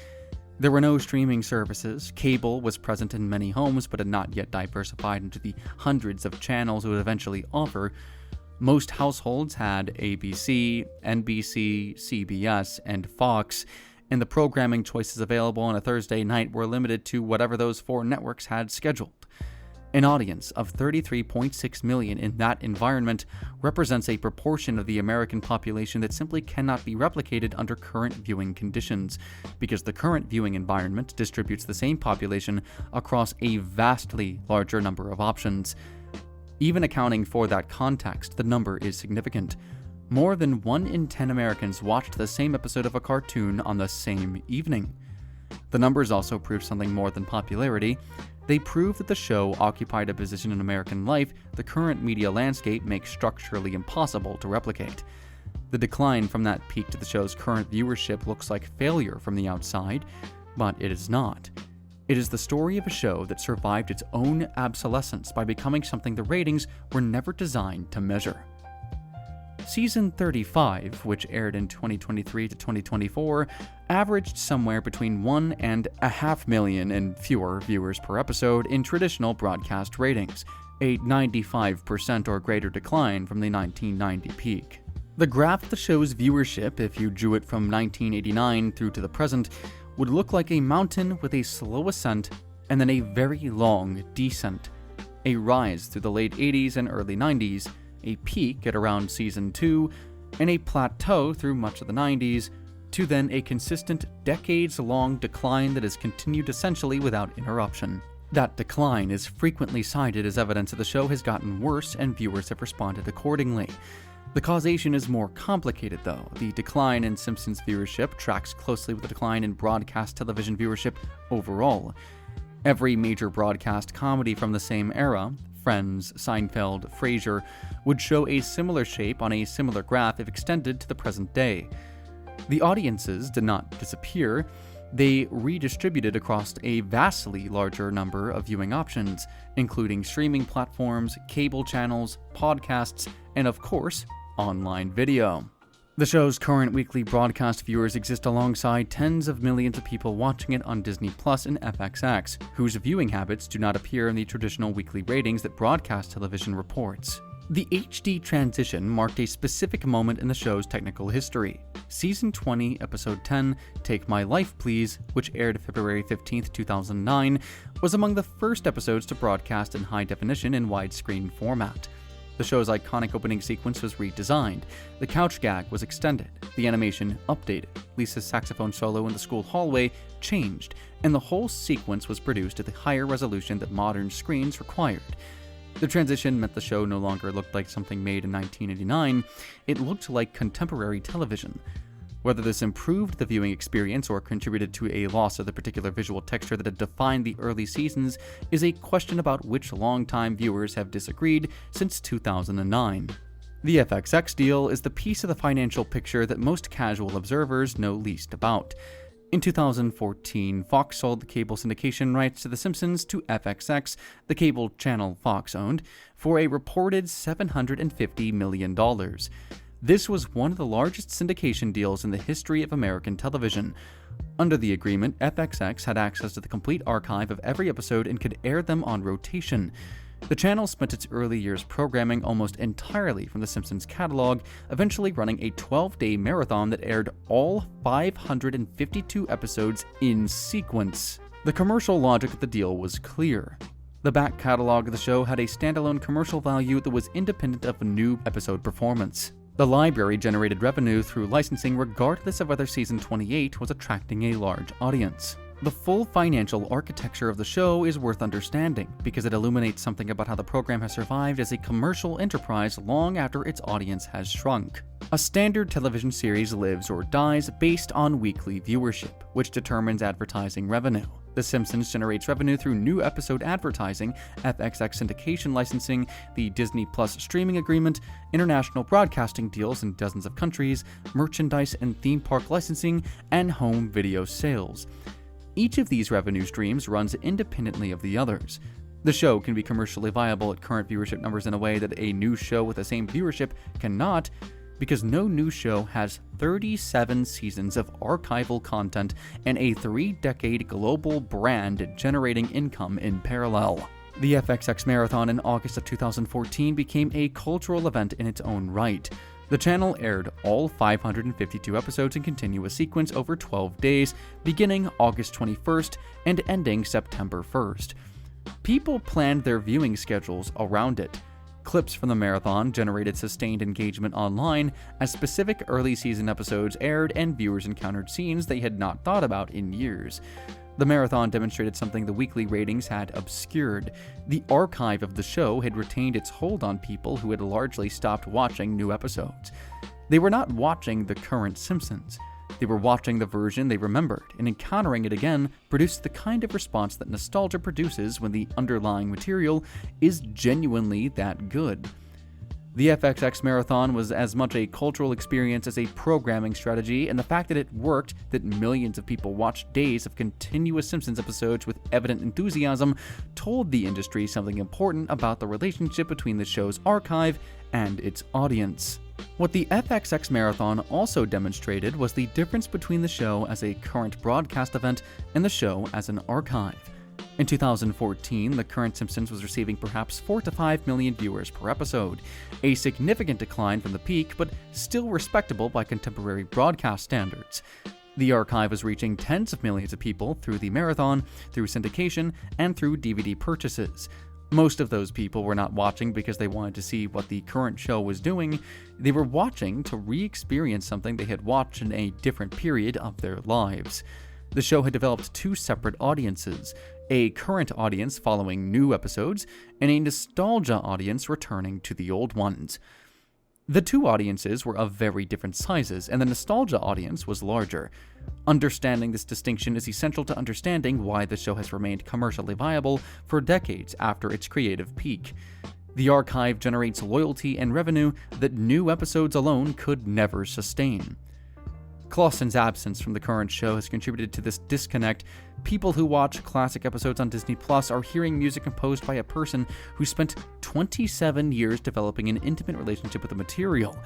Speaker 2: There were no streaming services, cable was present in many homes but had not yet diversified into the hundreds of channels it would eventually offer. Most households had ABC, NBC, CBS, and Fox, and the programming choices available on a Thursday night were limited to whatever those four networks had scheduled. An audience of 33.6 million in that environment represents a proportion of the American population that simply cannot be replicated under current viewing conditions, because the current viewing environment distributes the same population across a vastly larger number of options. Even accounting for that context, the number is significant. More than 1 in 10 Americans watched the same episode of a cartoon on the same evening. The numbers also prove something more than popularity. They prove that the show occupied a position in American life the current media landscape makes structurally impossible to replicate. The decline from that peak to the show's current viewership looks like failure from the outside, but it is not. It is the story of a show that survived its own obsolescence by becoming something the ratings were never designed to measure. Season 35, which aired in 2023 to 2024, averaged somewhere between 1 and 0.5 million and fewer viewers per episode in traditional broadcast ratings, a 95% or greater decline from the 1990 peak. The graph of the show's viewership, if you drew it from 1989 through to the present, would look like a mountain with a slow ascent and then a very long descent. A rise through the late 80s and early 90s, a peak at around season 2, and a plateau through much of the 90s, to then a consistent decades-long decline that has continued essentially without interruption. That decline is frequently cited as evidence that the show has gotten worse and viewers have responded accordingly. The causation is more complicated though. The decline in Simpsons viewership tracks closely with the decline in broadcast television viewership overall. Every major broadcast comedy from the same era, Friends, Seinfeld, Frasier, would show a similar shape on a similar graph if extended to the present day. The audiences did not disappear, they redistributed across a vastly larger number of viewing options, including streaming platforms, cable channels, podcasts, and of course, online video. The show's current weekly broadcast viewers exist alongside tens of millions of people watching it on Disney Plus and FXX, whose viewing habits do not appear in the traditional weekly ratings that broadcast television reports. The HD transition marked a specific moment in the show's technical history. Season 20, Episode 10, Take My Life Please, which aired February 15, 2009, was among the first episodes to broadcast in high definition and widescreen format. The show's iconic opening sequence was redesigned, the couch gag was extended, the animation updated, Lisa's saxophone solo in the school hallway changed, and the whole sequence was produced at the higher resolution that modern screens required. The transition meant the show no longer looked like something made in 1989, it looked like contemporary television. Whether this improved the viewing experience or contributed to a loss of the particular visual texture that had defined the early seasons is a question about which longtime viewers have disagreed since 2009. The FXX deal is the piece of the financial picture that most casual observers know least about. In 2014, Fox sold the cable syndication rights to The Simpsons to FXX, the cable channel Fox owned, for a reported $750 million. This was one of the largest syndication deals in the history of American television. Under the agreement, FXX had access to the complete archive of every episode and could air them on rotation. The channel spent its early years programming almost entirely from The Simpsons catalog, eventually running a 12-day marathon that aired all 552 episodes in sequence. The commercial logic of the deal was clear. The back catalog of the show had a standalone commercial value that was independent of a new episode performance. The library generated revenue through licensing regardless of whether Season 28 was attracting a large audience. The full financial architecture of the show is worth understanding because it illuminates something about how the program has survived as a commercial enterprise long after its audience has shrunk. A standard television series lives or dies based on weekly viewership, which determines advertising revenue. The Simpsons generates revenue through new episode advertising, FXX syndication licensing, the Disney Plus streaming agreement, international broadcasting deals in dozens of countries, merchandise and theme park licensing, and home video sales. Each of these revenue streams runs independently of the others. The show can be commercially viable at current viewership numbers in a way that a new show with the same viewership cannot, because no new show has 37 seasons of archival content and a 3-decade global brand generating income in parallel. The FXX Marathon in August of 2014 became a cultural event in its own right. The channel aired all 552 episodes in continuous sequence over 12 days, beginning August 21st and ending September 1st. People planned their viewing schedules around it. Clips from the marathon generated sustained engagement online as specific early season episodes aired and viewers encountered scenes they had not thought about in years. The marathon demonstrated something the weekly ratings had obscured. The archive of the show had retained its hold on people who had largely stopped watching new episodes. They were not watching the current Simpsons. They were watching the version they remembered, and encountering it again produced the kind of response that nostalgia produces when the underlying material is genuinely that good. The FXX Marathon was as much a cultural experience as a programming strategy, and the fact that it worked, that millions of people watched days of continuous Simpsons episodes with evident enthusiasm, told the industry something important about the relationship between the show's archive and its audience. What the FXX Marathon also demonstrated was the difference between the show as a current broadcast event and the show as an archive. In 2014, the current Simpsons was receiving perhaps 4 to 5 million viewers per episode, a significant decline from the peak, but still respectable by contemporary broadcast standards. The archive was reaching tens of millions of people through the marathon, through syndication, and through DVD purchases. Most of those people were not watching because they wanted to see what the current show was doing. They were watching to re-experience something they had watched in a different period of their lives. The show had developed 2 separate audiences, a current audience following new episodes, and a nostalgia audience returning to the old ones. The 2 audiences were of very different sizes, and the nostalgia audience was larger. Understanding this distinction is essential to understanding why the show has remained commercially viable for decades after its creative peak. The archive generates loyalty and revenue that new episodes alone could never sustain. Clausen's absence from the current show has contributed to this disconnect. People who watch classic episodes on Disney Plus are hearing music composed by a person who spent 27 years developing an intimate relationship with the material.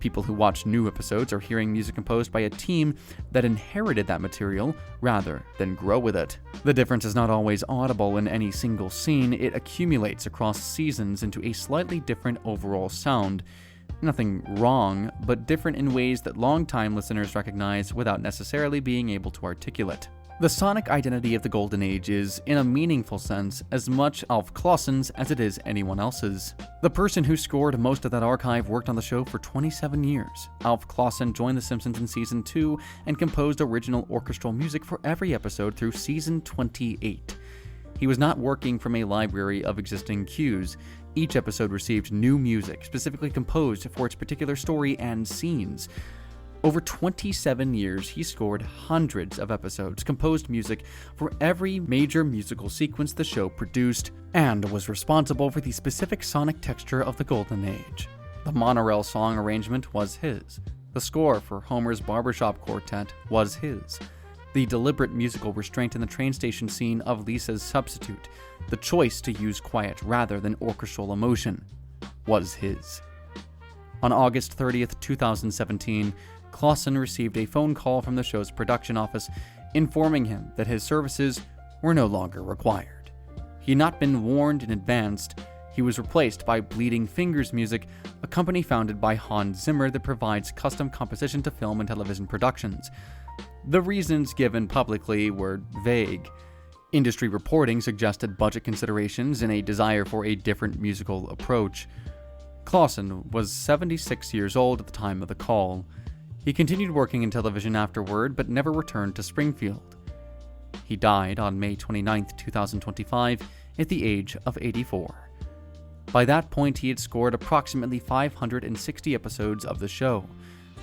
Speaker 2: People who watch new episodes are hearing music composed by a team that inherited that material rather than grow with it. The difference is not always audible in any single scene. It accumulates across seasons into a slightly different overall sound. Nothing wrong, but different in ways that long-time listeners recognize without necessarily being able to articulate. The sonic identity of the Golden Age is, in a meaningful sense, as much Alf Clausen's as it is anyone else's. The person who scored most of that archive worked on the show for 27 years. Alf Clausen joined The Simpsons in Season 2 and composed original orchestral music for every episode through Season 28. He was not working from a library of existing cues. Each episode received new music, specifically composed for its particular story and scenes. Over 27 years, he scored hundreds of episodes, composed music for every major musical sequence the show produced, and was responsible for the specific sonic texture of the Golden Age. The monorail song arrangement was his. The score for Homer's Barbershop Quartet was his. The deliberate musical restraint in the train station scene of Lisa's Substitute, the choice to use quiet rather than orchestral emotion, was his. On August 30th, 2017, Clausen received a phone call from the show's production office informing him that his services were no longer required. He had not been warned in advance. He was replaced by Bleeding Fingers Music, a company founded by Hans Zimmer that provides custom composition to film and television productions. The reasons given publicly were vague. Industry reporting suggested budget considerations and a desire for a different musical approach. Clausen was 76 years old at the time of the call. He continued working in television afterward, but never returned to Springfield. He died on May 29, 2025, at the age of 84. By that point, he had scored approximately 560 episodes of the show,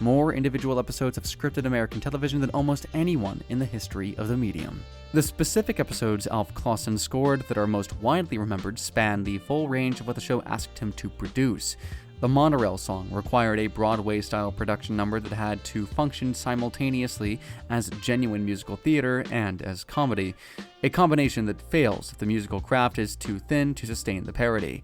Speaker 2: more individual episodes of scripted American television than almost anyone in the history of the medium. The specific episodes Alf Clausen scored that are most widely remembered span the full range of what the show asked him to produce. The monorail song required a Broadway-style production number that had to function simultaneously as genuine musical theater and as comedy, a combination that fails if the musical craft is too thin to sustain the parody.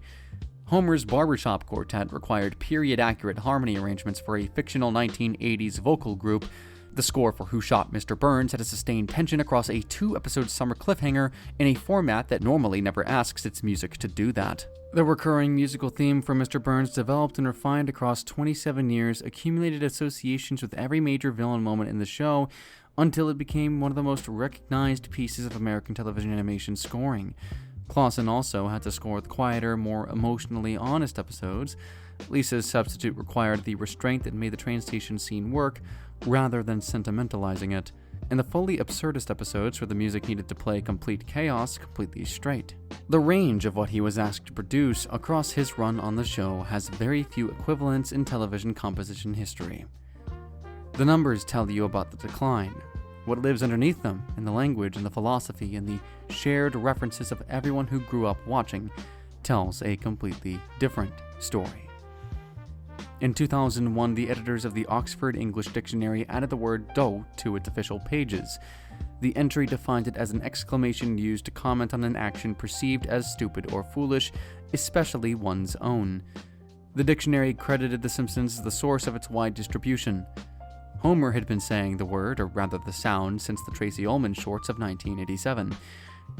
Speaker 2: Homer's Barbershop Quartet required period-accurate harmony arrangements for a fictional 1980s vocal group. The score for Who Shot Mr. Burns had to sustain tension across a 2-episode summer cliffhanger in a format that normally never asks its music to do that. The recurring musical theme for Mr. Burns developed and refined across 27 years, accumulated associations with every major villain moment in the show, until it became one of the most recognized pieces of American television animation scoring. Clausen also had to score the quieter, more emotionally honest episodes. Lisa's Substitute required the restraint that made the train station scene work, rather than sentimentalizing it. And the fully absurdist episodes where the music needed to play complete chaos completely straight. The range of what he was asked to produce across his run on the show has very few equivalents in television composition history. The numbers tell you about the decline. What lives underneath them, in the language and the philosophy and the shared references of everyone who grew up watching, tells a completely different story. In 2001, the editors of the Oxford English Dictionary added the word dough to its official pages. The entry defined it as an exclamation used to comment on an action perceived as stupid or foolish, especially one's own. The dictionary credited The Simpsons as the source of its wide distribution. Homer had been saying the word, or rather the sound, since the Tracy Ullman shorts of 1987.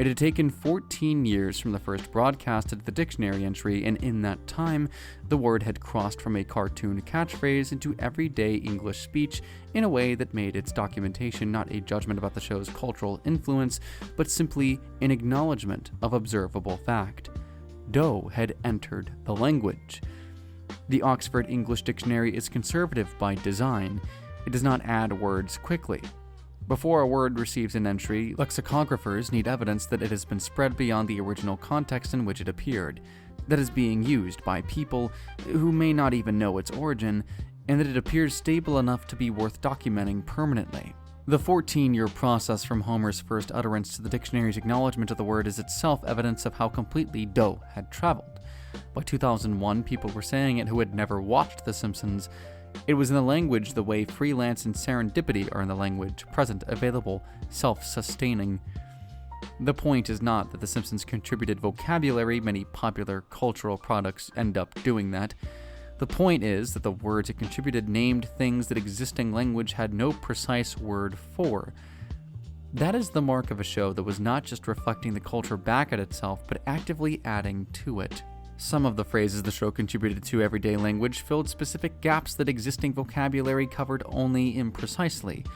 Speaker 2: It had taken 14 years from the first broadcast to the dictionary entry, and in that time, the word had crossed from a cartoon catchphrase into everyday English speech in a way that made its documentation not a judgment about the show's cultural influence, but simply an acknowledgement of observable fact. Dough had entered the language. The Oxford English Dictionary is conservative by design. It does not add words quickly. Before a word receives an entry, lexicographers need evidence that it has been spread beyond the original context in which it appeared, that it is being used by people who may not even know its origin, and that it appears stable enough to be worth documenting permanently. The 14-year process from Homer's first utterance to the dictionary's acknowledgement of the word is itself evidence of how completely dough had traveled. By 2001, people were saying it who had never watched The Simpsons. It was in the language the way freelance and serendipity are in the language, present, available, self-sustaining. The point is not that The Simpsons contributed vocabulary, many popular cultural products end up doing that. The point is that the words it contributed named things that existing language had no precise word for. That is the mark of a show that was not just reflecting the culture back at itself, but actively adding to it. Some of the phrases the show contributed to everyday language filled specific gaps that existing vocabulary covered only imprecisely.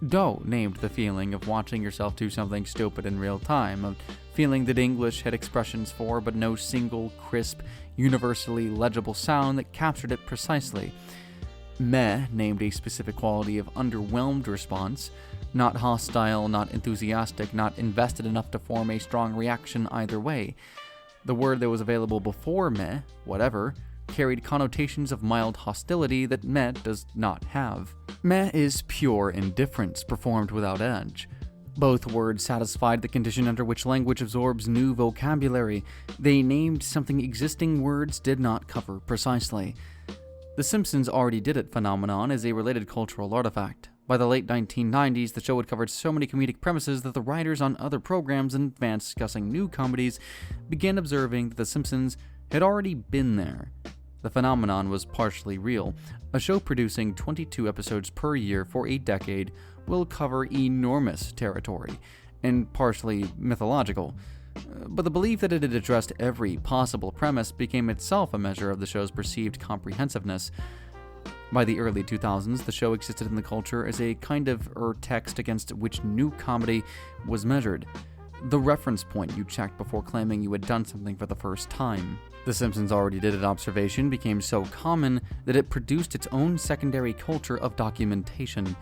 Speaker 2: Dough named the feeling of watching yourself do something stupid in real time, a feeling that English had expressions for, but no single, crisp, universally legible sound that captured it precisely. Meh named a specific quality of underwhelmed response, not hostile, not enthusiastic, not invested enough to form a strong reaction either way. The word that was available before meh, whatever, carried connotations of mild hostility that meh does not have. Meh is pure indifference, performed without edge. Both words satisfied the condition under which language absorbs new vocabulary. They named something existing words did not cover precisely. The Simpsons already did it phenomenon is a related cultural artifact. By the late 1990s, the show had covered so many comedic premises that the writers on other programs in advance discussing new comedies began observing that The Simpsons had already been there. The phenomenon was partially real. A show producing 22 episodes per year for a decade will cover enormous territory, and partially mythological. But the belief that it had addressed every possible premise became itself a measure of the show's perceived comprehensiveness. By the early 2000s, the show existed in the culture as a kind of text against which new comedy was measured. The reference point you checked before claiming you had done something for the first time. The Simpsons already did it observation became so common that it produced its own secondary culture of documentation.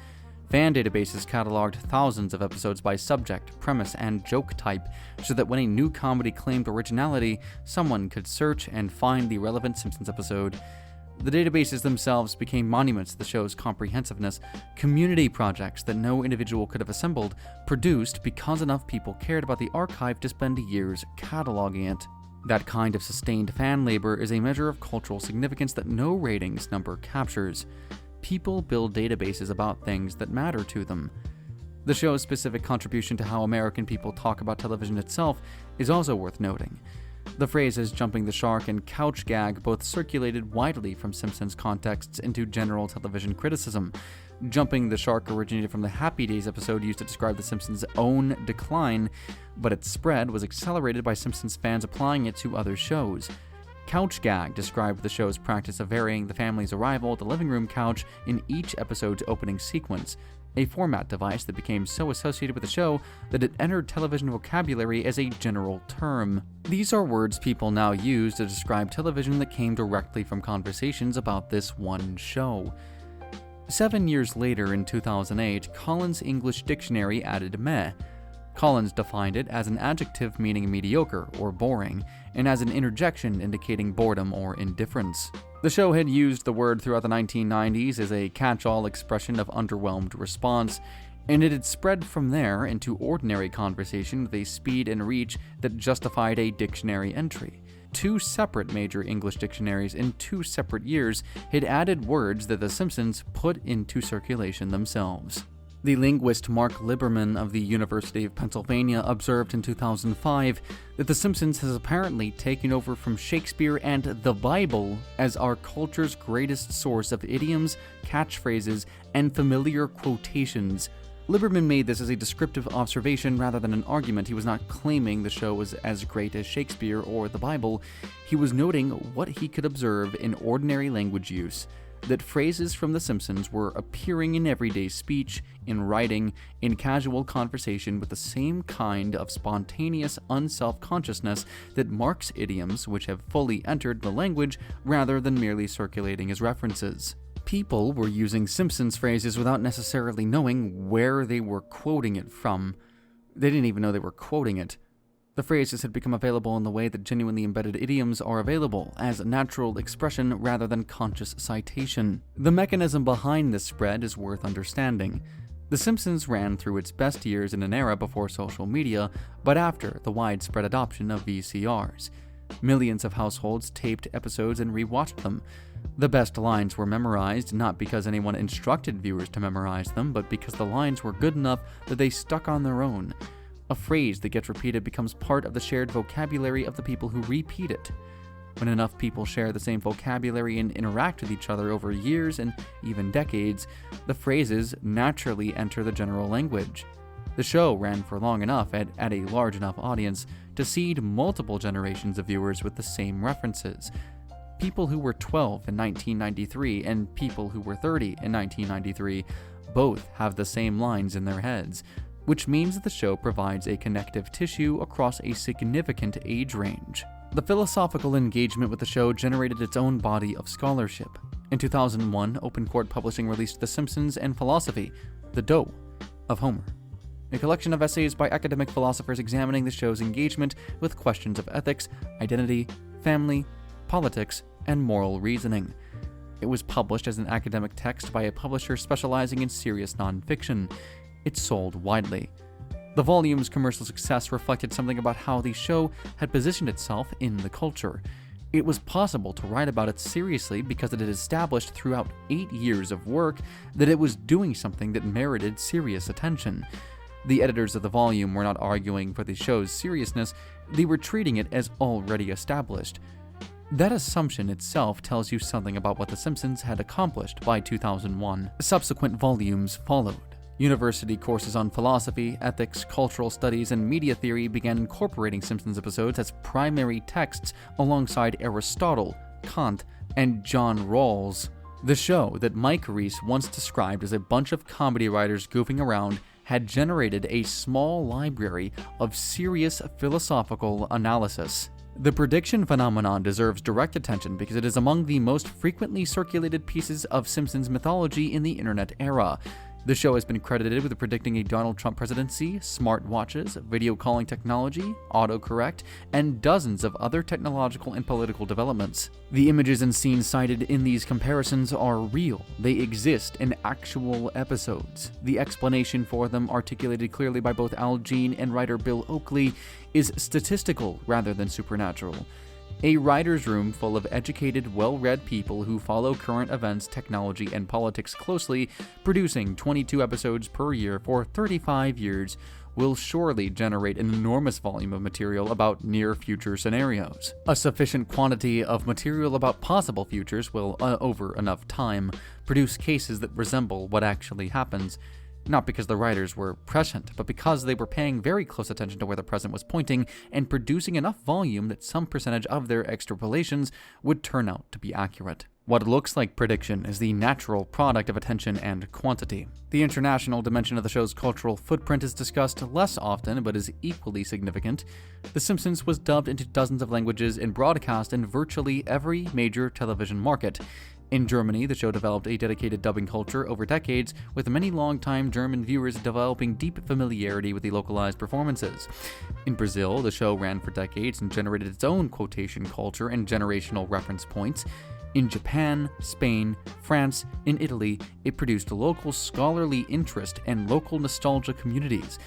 Speaker 2: Fan databases cataloged thousands of episodes by subject, premise, and joke type, so that when a new comedy claimed originality, someone could search and find the relevant Simpsons episode. The databases themselves became monuments to the show's comprehensiveness, community projects that no individual could have assembled, produced because enough people cared about the archive to spend years cataloging it. That kind of sustained fan labor is a measure of cultural significance that no ratings number captures. People build databases about things that matter to them. The show's specific contribution to how American people talk about television itself is also worth noting. The phrases jumping the shark and couch gag both circulated widely from Simpsons contexts into general television criticism. Jumping the shark originated from the Happy Days episode used to describe The Simpsons' own decline, but its spread was accelerated by Simpsons fans applying it to other shows. Couch gag described the show's practice of varying the family's arrival at the living room couch in each episode's opening sequence, a format device that became so associated with the show that it entered television vocabulary as a general term. These are words people now use to describe television that came directly from conversations about this one show. 7 years later, in 2008, Collins' English Dictionary added meh. Collins defined it as an adjective meaning mediocre or boring, and as an interjection indicating boredom or indifference. The show had used the word throughout the 1990s as a catch-all expression of underwhelmed response, and it had spread from there into ordinary conversation with a speed and reach that justified a dictionary entry. 2 separate major English dictionaries in 2 separate years had added words that The Simpsons put into circulation themselves. The linguist Mark Liberman of the University of Pennsylvania observed in 2005 that The Simpsons has apparently taken over from Shakespeare and the Bible as our culture's greatest source of idioms, catchphrases, and familiar quotations.
Speaker 1: Lieberman made this as a descriptive observation rather than an argument. He was not claiming the show was as great as Shakespeare or the Bible. He was noting what he could observe in ordinary language use, that phrases from The Simpsons were appearing in everyday speech, in writing, in casual conversation with the same kind of spontaneous unself-consciousness that marks idioms which have fully entered the language rather than merely circulating as references. People were using Simpsons phrases without necessarily knowing where they were quoting it from. They didn't even know they were quoting it. The phrases had become available in the way that genuinely embedded idioms are available, as natural expression rather than conscious citation. The mechanism behind this spread is worth understanding. The Simpsons ran through its best years in an era before social media, but after the widespread adoption of VCRs. Millions of households taped episodes and rewatched them. The best lines were memorized, not because anyone instructed viewers to memorize them, but because the lines were good enough that they stuck on their own. A phrase that gets repeated becomes part of the shared vocabulary of the people who repeat it. When enough people share the same vocabulary and interact with each other over years and even decades, the phrases naturally enter the general language. The show ran for long enough at a large enough audience to seed multiple generations of viewers with the same references. People who were 12 in 1993 and people who were 30 in 1993 both have the same lines in their heads, which means that the show provides a connective tissue across a significant age range. The philosophical engagement with the show generated its own body of scholarship. In 2001, Open Court Publishing released The Simpsons and Philosophy, The Doe of Homer, a collection of essays by academic philosophers examining the show's engagement with questions of ethics, identity, family, politics, and moral reasoning. It was published as an academic text by a publisher specializing in serious nonfiction. It sold widely. The volume's commercial success reflected something about how the show had positioned itself in the culture. It was possible to write about it seriously because it had established throughout 8 years of work that it was doing something that merited serious attention. The editors of the volume were not arguing for the show's seriousness, they were treating it as already established. That assumption itself tells you something about what The Simpsons had accomplished by 2001. Subsequent volumes followed. University courses on philosophy, ethics, cultural studies, and media theory began incorporating Simpsons episodes as primary texts alongside Aristotle, Kant, and John Rawls. The show that Mike Reiss once described as a bunch of comedy writers goofing around had generated a small library of serious philosophical analysis. The prediction phenomenon deserves direct attention because it is among the most frequently circulated pieces of Simpsons mythology in the internet era. The show has been credited with predicting a Donald Trump presidency, smartwatches, video calling technology, autocorrect, and dozens of other technological and political developments. The images and scenes cited in these comparisons are real. They exist in actual episodes. The explanation for them, articulated clearly by both Al Jean and writer Bill Oakley, is statistical rather than supernatural. A writer's room full of educated, well-read people who follow current events, technology, and politics closely, producing 22 episodes per year for 35 years, will surely generate an enormous volume of material about near-future scenarios. A sufficient quantity of material about possible futures will, over enough time, produce cases that resemble what actually happens. Not because the writers were prescient, but because they were paying very close attention to where the present was pointing and producing enough volume that some percentage of their extrapolations would turn out to be accurate. What looks like prediction is the natural product of attention and quantity. The international dimension of the show's cultural footprint is discussed less often, but is equally significant. The Simpsons was dubbed into dozens of languages and broadcast in virtually every major television market. In Germany, the show developed a dedicated dubbing culture over decades, with many longtime German viewers developing deep familiarity with the localized performances. In Brazil, the show ran for decades and generated its own quotation culture and generational reference points. In Japan, Spain, France, and Italy, it produced local scholarly interest and local nostalgia communities.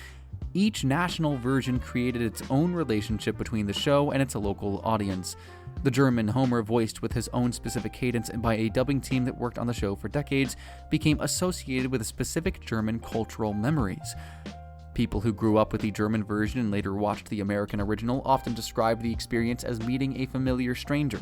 Speaker 1: Each national version created its own relationship between the show and its local audience. The German Homer, voiced with his own specific cadence and by a dubbing team that worked on the show for decades, became associated with specific German cultural memories. People who grew up with the German version and later watched the American original often describe the experience as meeting a familiar stranger,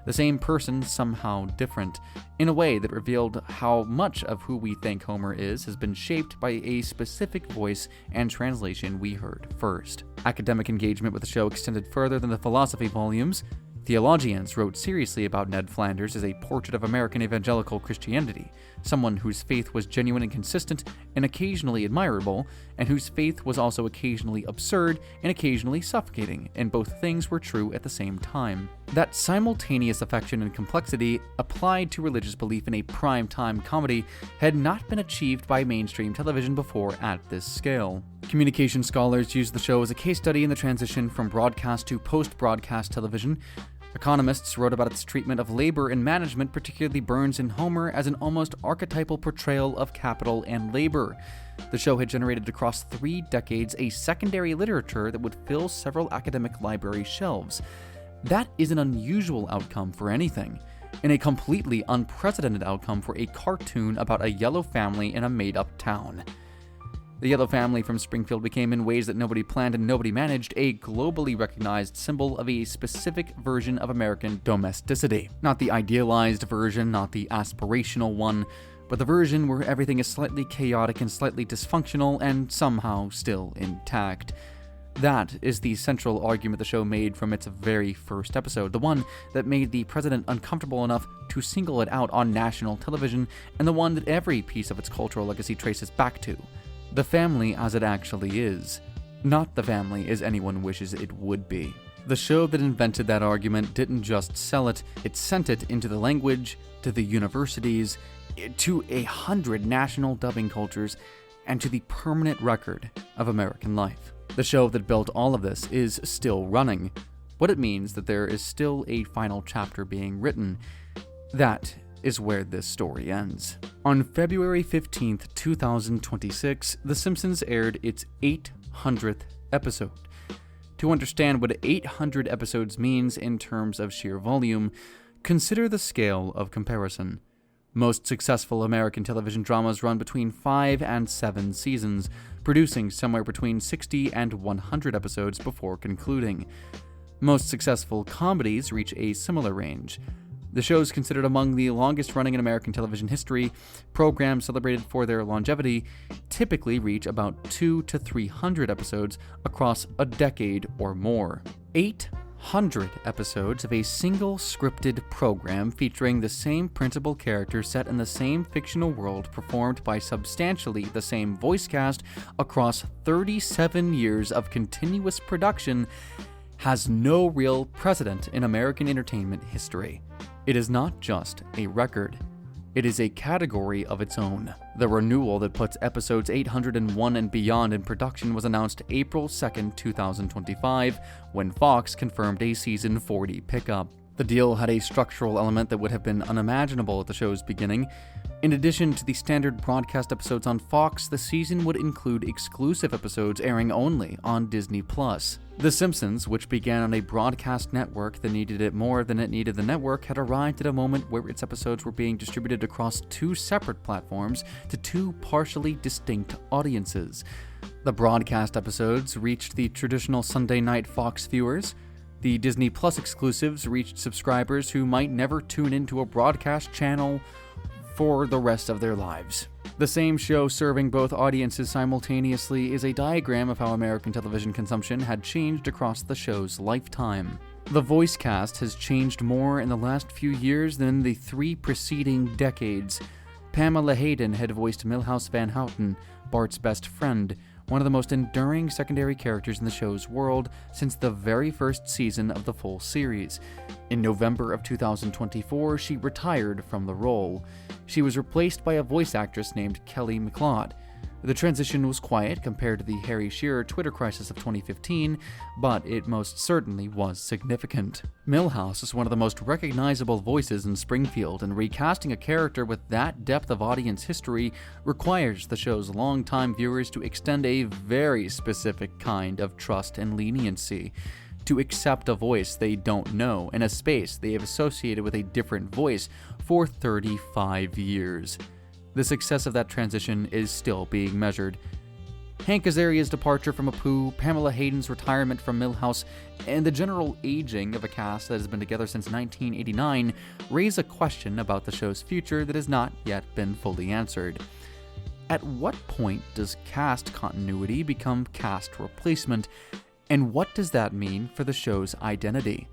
Speaker 1: the same person somehow different, in a way that revealed how much of who we think Homer is has been shaped by a specific voice and translation we heard first. Academic engagement with the show extended further than the philosophy volumes. Theologians wrote seriously about Ned Flanders as a portrait of American evangelical Christianity, someone whose faith was genuine and consistent and occasionally admirable, and whose faith was also occasionally absurd and occasionally suffocating, and both things were true at the same time. That simultaneous affection and complexity applied to religious belief in a prime-time comedy had not been achieved by mainstream television before at this scale. Communication scholars use the show as a case study in the transition from broadcast to post-broadcast television. Economists wrote about its treatment of labor and management, particularly Burns and Homer, as an almost archetypal portrayal of capital and labor. The show had generated across 3 decades a secondary literature that would fill several academic library shelves. That is an unusual outcome for anything, and a completely unprecedented outcome for a cartoon about a yellow family in a made-up town. The Yellow Family from Springfield became, in ways that nobody planned and nobody managed, a globally recognized symbol of a specific version of American domesticity. Not the idealized version, not the aspirational one, but the version where everything is slightly chaotic and slightly dysfunctional and somehow still intact. That is the central argument the show made from its very first episode, the one that made the president uncomfortable enough to single it out on national television, and the one that every piece of its cultural legacy traces back to. The family as it actually is, not the family as anyone wishes it would be. The show that invented that argument didn't just sell it, it sent it into the language, to the universities, to 100 national dubbing cultures, and to the permanent record of American life. The show that built all of this is still running. What it means that there is still a final chapter being written. That is where this story ends. On February 15th, 2026, The Simpsons aired its 800th episode. To understand what 800 episodes means in terms of sheer volume, consider the scale of comparison. Most successful American television dramas run between 5 and 7 seasons, producing somewhere between 60 and 100 episodes before concluding. Most successful comedies reach a similar range. The shows considered among the longest running in American television history, programs celebrated for their longevity typically reach about 200 to 300 episodes across a decade or more. 800 episodes of a single scripted program featuring the same principal character set in the same fictional world performed by substantially the same voice cast across 37 years of continuous production has no real precedent in American entertainment history. It is not just a record. It is a category of its own. The renewal that puts episodes 801 and beyond in production was announced April 2nd, 2025, when Fox confirmed a season 40 pickup. The deal had a structural element that would have been unimaginable at the show's beginning. In addition to the standard broadcast episodes on Fox, the season would include exclusive episodes airing only on Disney+. The Simpsons, which began on a broadcast network that needed it more than it needed the network, had arrived at a moment where its episodes were being distributed across 2 separate platforms to 2 partially distinct audiences. The broadcast episodes reached the traditional Sunday night Fox viewers. The Disney Plus exclusives reached subscribers who might never tune into a broadcast channel for the rest of their lives. The same show serving both audiences simultaneously is a diagram of how American television consumption had changed across the show's lifetime. The voice cast has changed more in the last few years than in the 3 preceding decades. Pamela Hayden had voiced Milhouse Van Houten, Bart's best friend, one of the most enduring secondary characters in the show's world since the very first season of the full series. In November of 2024, she retired from the role. She was replaced by a voice actress named Kelly McLeod. The transition was quiet compared to the Harry Shearer Twitter crisis of 2015, but it most certainly was significant. Milhouse is one of the most recognizable voices in Springfield, and recasting a character with that depth of audience history requires the show's longtime viewers to extend a very specific kind of trust and leniency, to accept a voice they don't know and a space they have associated with a different voice for 35 years. The success of that transition is still being measured. Hank Azaria's departure from Apu, Pamela Hayden's retirement from Milhouse, and the general aging of a cast that has been together since 1989 raise a question about the show's future that has not yet been fully answered. At what point does cast continuity become cast replacement, and what does that mean for the show's identity?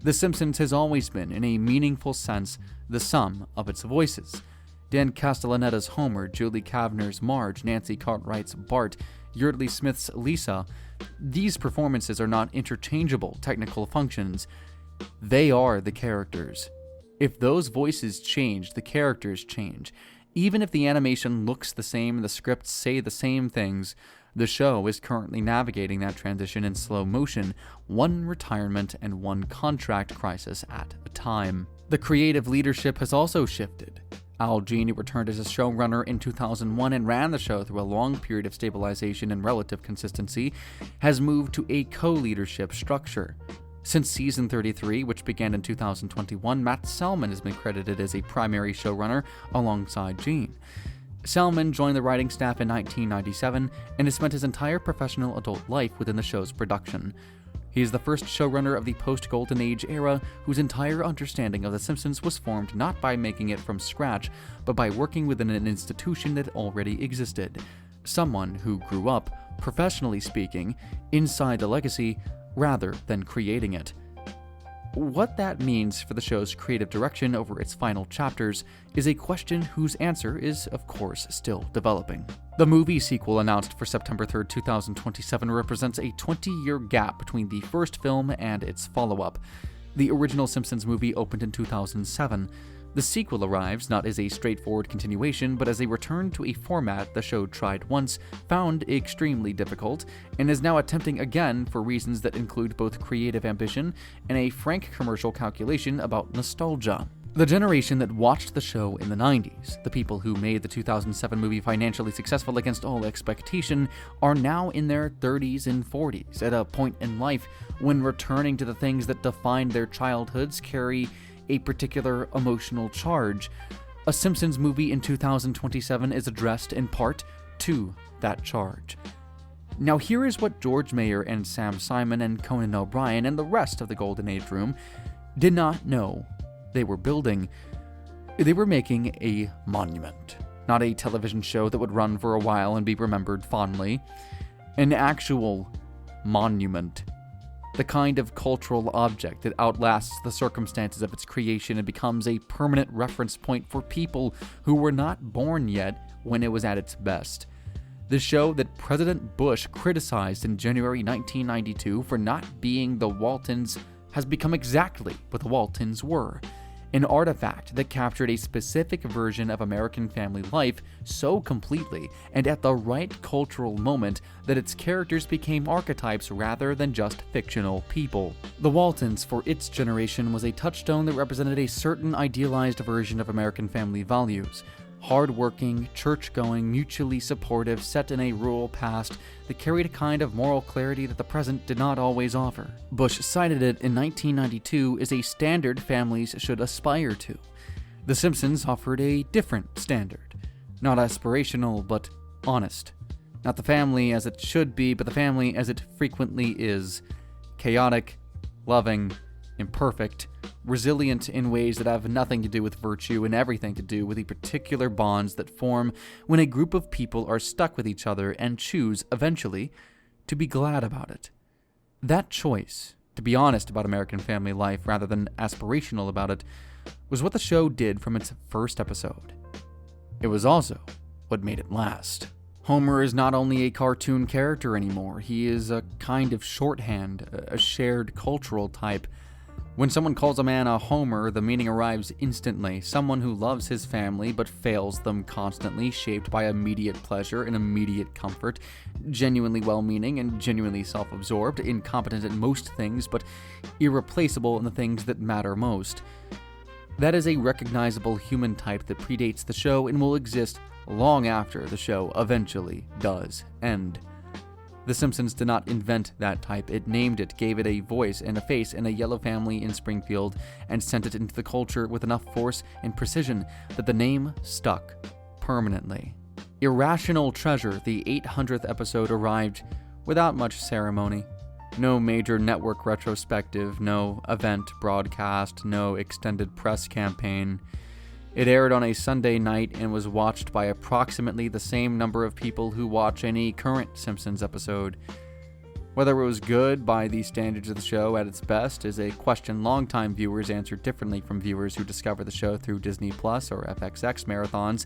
Speaker 1: The Simpsons has always been, in a meaningful sense, the sum of its voices. Dan Castellaneta's Homer, Julie Kavner's Marge, Nancy Cartwright's Bart, Yeardley Smith's Lisa. These performances are not interchangeable technical functions. They are the characters. If those voices change, the characters change. Even if the animation looks the same and the scripts say the same things, the show is currently navigating that transition in slow motion, one retirement and one contract crisis at a time. The creative leadership has also shifted. Al Jean, who returned as a showrunner in 2001 and ran the show through a long period of stabilization and relative consistency, has moved to a co-leadership structure. Since season 33, which began in 2021, Matt Selman has been credited as a primary showrunner alongside Jean. Selman joined the writing staff in 1997 and has spent his entire professional adult life within the show's production. He is the first showrunner of the post-Golden Age era whose entire understanding of The Simpsons was formed not by making it from scratch, but by working within an institution that already existed. Someone who grew up, professionally speaking, inside the legacy rather than creating it. What that means for the show's creative direction over its final chapters is a question whose answer is, of course, still developing. The movie sequel announced for September 3, 2027 represents a 20-year gap between the first film and its follow-up. The original Simpsons movie opened in 2007. The sequel arrives not as a straightforward continuation, but as a return to a format the show tried once, found extremely difficult, and is now attempting again for reasons that include both creative ambition and a frank commercial calculation about nostalgia. The generation that watched the show in the 90s, the people who made the 2007 movie financially successful against all expectation, are now in their 30s and 40s, at a point in life when returning to the things that defined their childhoods carry a particular emotional charge. A Simpsons movie in 2027 is addressed in part to that charge. Now here is what George Mayer and Sam Simon and Conan O'Brien and the rest of the Golden Age room did not know they were building. They were making a monument, not a television show that would run for a while and be remembered fondly. An actual monument. The kind of cultural object that outlasts the circumstances of its creation and becomes a permanent reference point for people who were not born yet when it was at its best. The show that President Bush criticized in January 1992 for not being the Waltons has become exactly what the Waltons were. An artifact that captured a specific version of American family life so completely and at the right cultural moment that its characters became archetypes rather than just fictional people. The Waltons, for its generation, was a touchstone that represented a certain idealized version of American family values. Hard-working, church-going, mutually supportive, set in a rural past that carried a kind of moral clarity that the present did not always offer. Bush cited it in 1992 as a standard families should aspire to. The Simpsons offered a different standard. Not aspirational, but honest. Not the family as it should be, but the family as it frequently is. Chaotic, loving, imperfect, resilient in ways that have nothing to do with virtue and everything to do with the particular bonds that form when a group of people are stuck with each other and choose, eventually, to be glad about it. That choice, to be honest about American family life rather than aspirational about it, was what the show did from its first episode. It was also what made it last. Homer is not only a cartoon character anymore, he is a kind of shorthand, a shared cultural type. When someone calls a man a Homer, the meaning arrives instantly. Someone who loves his family but fails them constantly, shaped by immediate pleasure and immediate comfort, genuinely well-meaning and genuinely self-absorbed, incompetent at most things but irreplaceable in the things that matter most. That is a recognizable human type that predates the show and will exist long after the show eventually does end. The Simpsons did not invent that type. It named it, gave it a voice and a face in a yellow family in Springfield, and sent it into the culture with enough force and precision that the name stuck permanently. Irrational Treasure, the 800th episode, arrived without much ceremony. No major network retrospective, no event broadcast, no extended press campaign. It aired on a Sunday night and was watched by approximately the same number of people who watch any current Simpsons episode. Whether it was good by the standards of the show at its best is a question longtime viewers answered differently from viewers who discover the show through Disney Plus or FXX marathons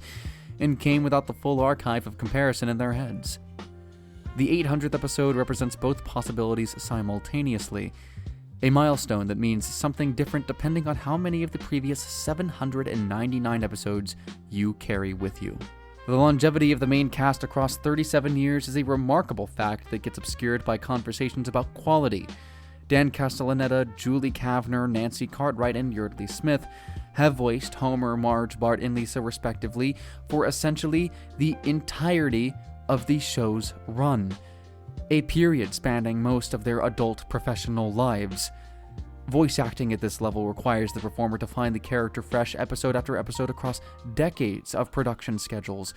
Speaker 1: and came without the full archive of comparison in their heads. The 800th episode represents both possibilities simultaneously, a milestone that means something different depending on how many of the previous 799 episodes you carry with you. The longevity of the main cast across 37 years is a remarkable fact that gets obscured by conversations about quality. Dan Castellaneta, Julie Kavner, Nancy Cartwright, and Yeardley Smith have voiced Homer, Marge, Bart, and Lisa respectively for essentially the entirety of the show's run, a period spanning most of their adult professional lives. Voice acting at this level requires the performer to find the character fresh episode after episode across decades of production schedules.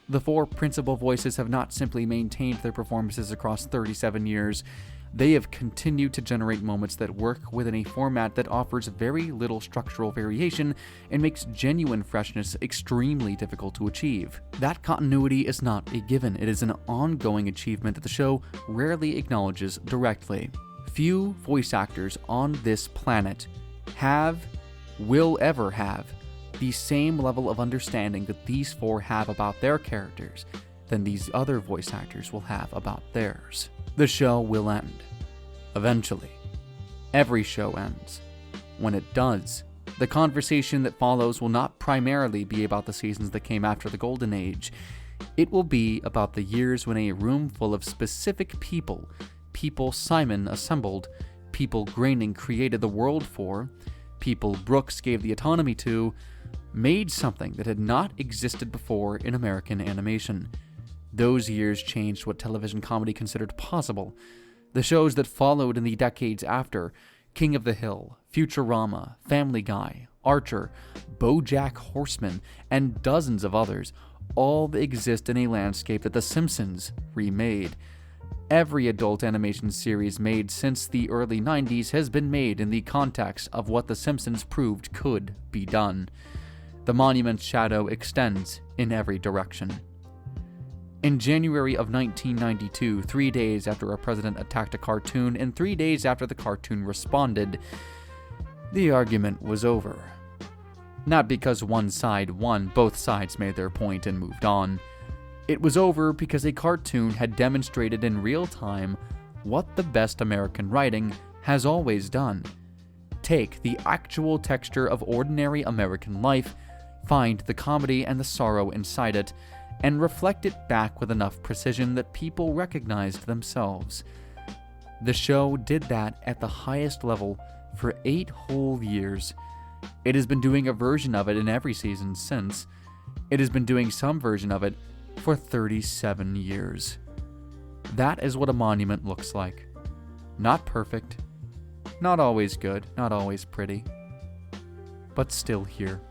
Speaker 1: The four principal voices have not simply maintained their performances across 37 years, they have continued to generate moments that work within a format that offers very little structural variation and makes genuine freshness extremely difficult to achieve. That continuity is not a given, it is an ongoing achievement that the show rarely acknowledges directly. Few voice actors on this planet will ever have the same level of understanding that these four have about their characters than these other voice actors will have about theirs. The show will end. Eventually. Every show ends. When it does, the conversation that follows will not primarily be about the seasons that came after the Golden Age. It will be about the years when a room full of specific people Simon assembled, people Groening created the world for, people Brooks gave the autonomy to, made something that had not existed before in American animation. Those years changed what television comedy considered possible. The shows that followed in the decades after, King of the Hill, Futurama, Family Guy, Archer, BoJack Horseman, and dozens of others, all exist in a landscape that The Simpsons remade. Every adult animation series made since the early 90s has been made in the context of what The Simpsons proved could be done. The monument's shadow extends in every direction. In January of 1992, 3 days after a president attacked a cartoon and 3 days after the cartoon responded, the argument was over. Not because one side won, both sides made their point and moved on. It was over because a cartoon had demonstrated in real time what the best American writing has always done. Take the actual texture of ordinary American life, find the comedy and the sorrow inside it, and reflect it back with enough precision that people recognized themselves. The show did that at the highest level for 8 whole years. It has been doing a version of it in every season since. It has been doing some version of it for 37 years. That is what a monument looks like. Not perfect, not always good, not always pretty, but still here.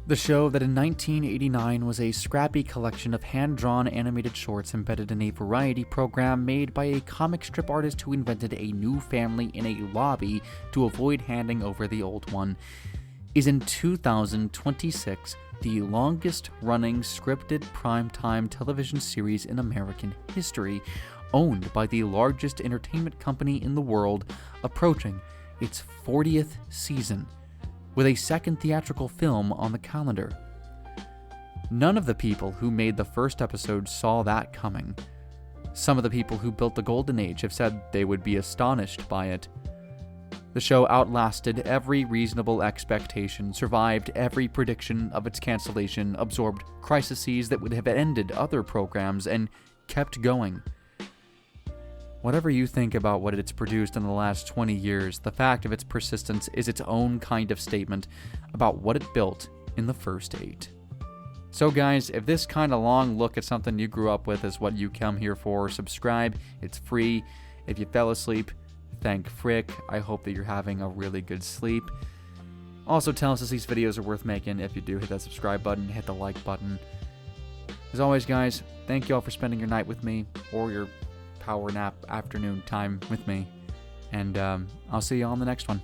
Speaker 1: The show that in 1989 was a scrappy collection of hand-drawn animated shorts embedded in a variety program made by a comic strip artist who invented a new family in a lobby to avoid handing over the old one, is in 2026 the longest-running scripted primetime television series in American history, owned by the largest entertainment company in the world, approaching its 40th season, with a second theatrical film on the calendar. None of the people who made the first episode saw that coming. Some of the people who built the Golden Age have said they would be astonished by it. The show outlasted every reasonable expectation, survived every prediction of its cancellation, absorbed crises that would have ended other programs, and kept going. Whatever you think about what it's produced in the last 20 years, the fact of its persistence is its own kind of statement about what it built in the first 8. So guys, if this kind of long look at something you grew up with is what you come here for, subscribe, it's free. If you fell asleep, thank frick. I hope that you're having a really good sleep. Also tell us if these videos are worth making. If you do, hit that subscribe button, hit the like button. As always, guys, thank you all for spending your night with me, or your power nap afternoon time with me. And I'll see you on the next one.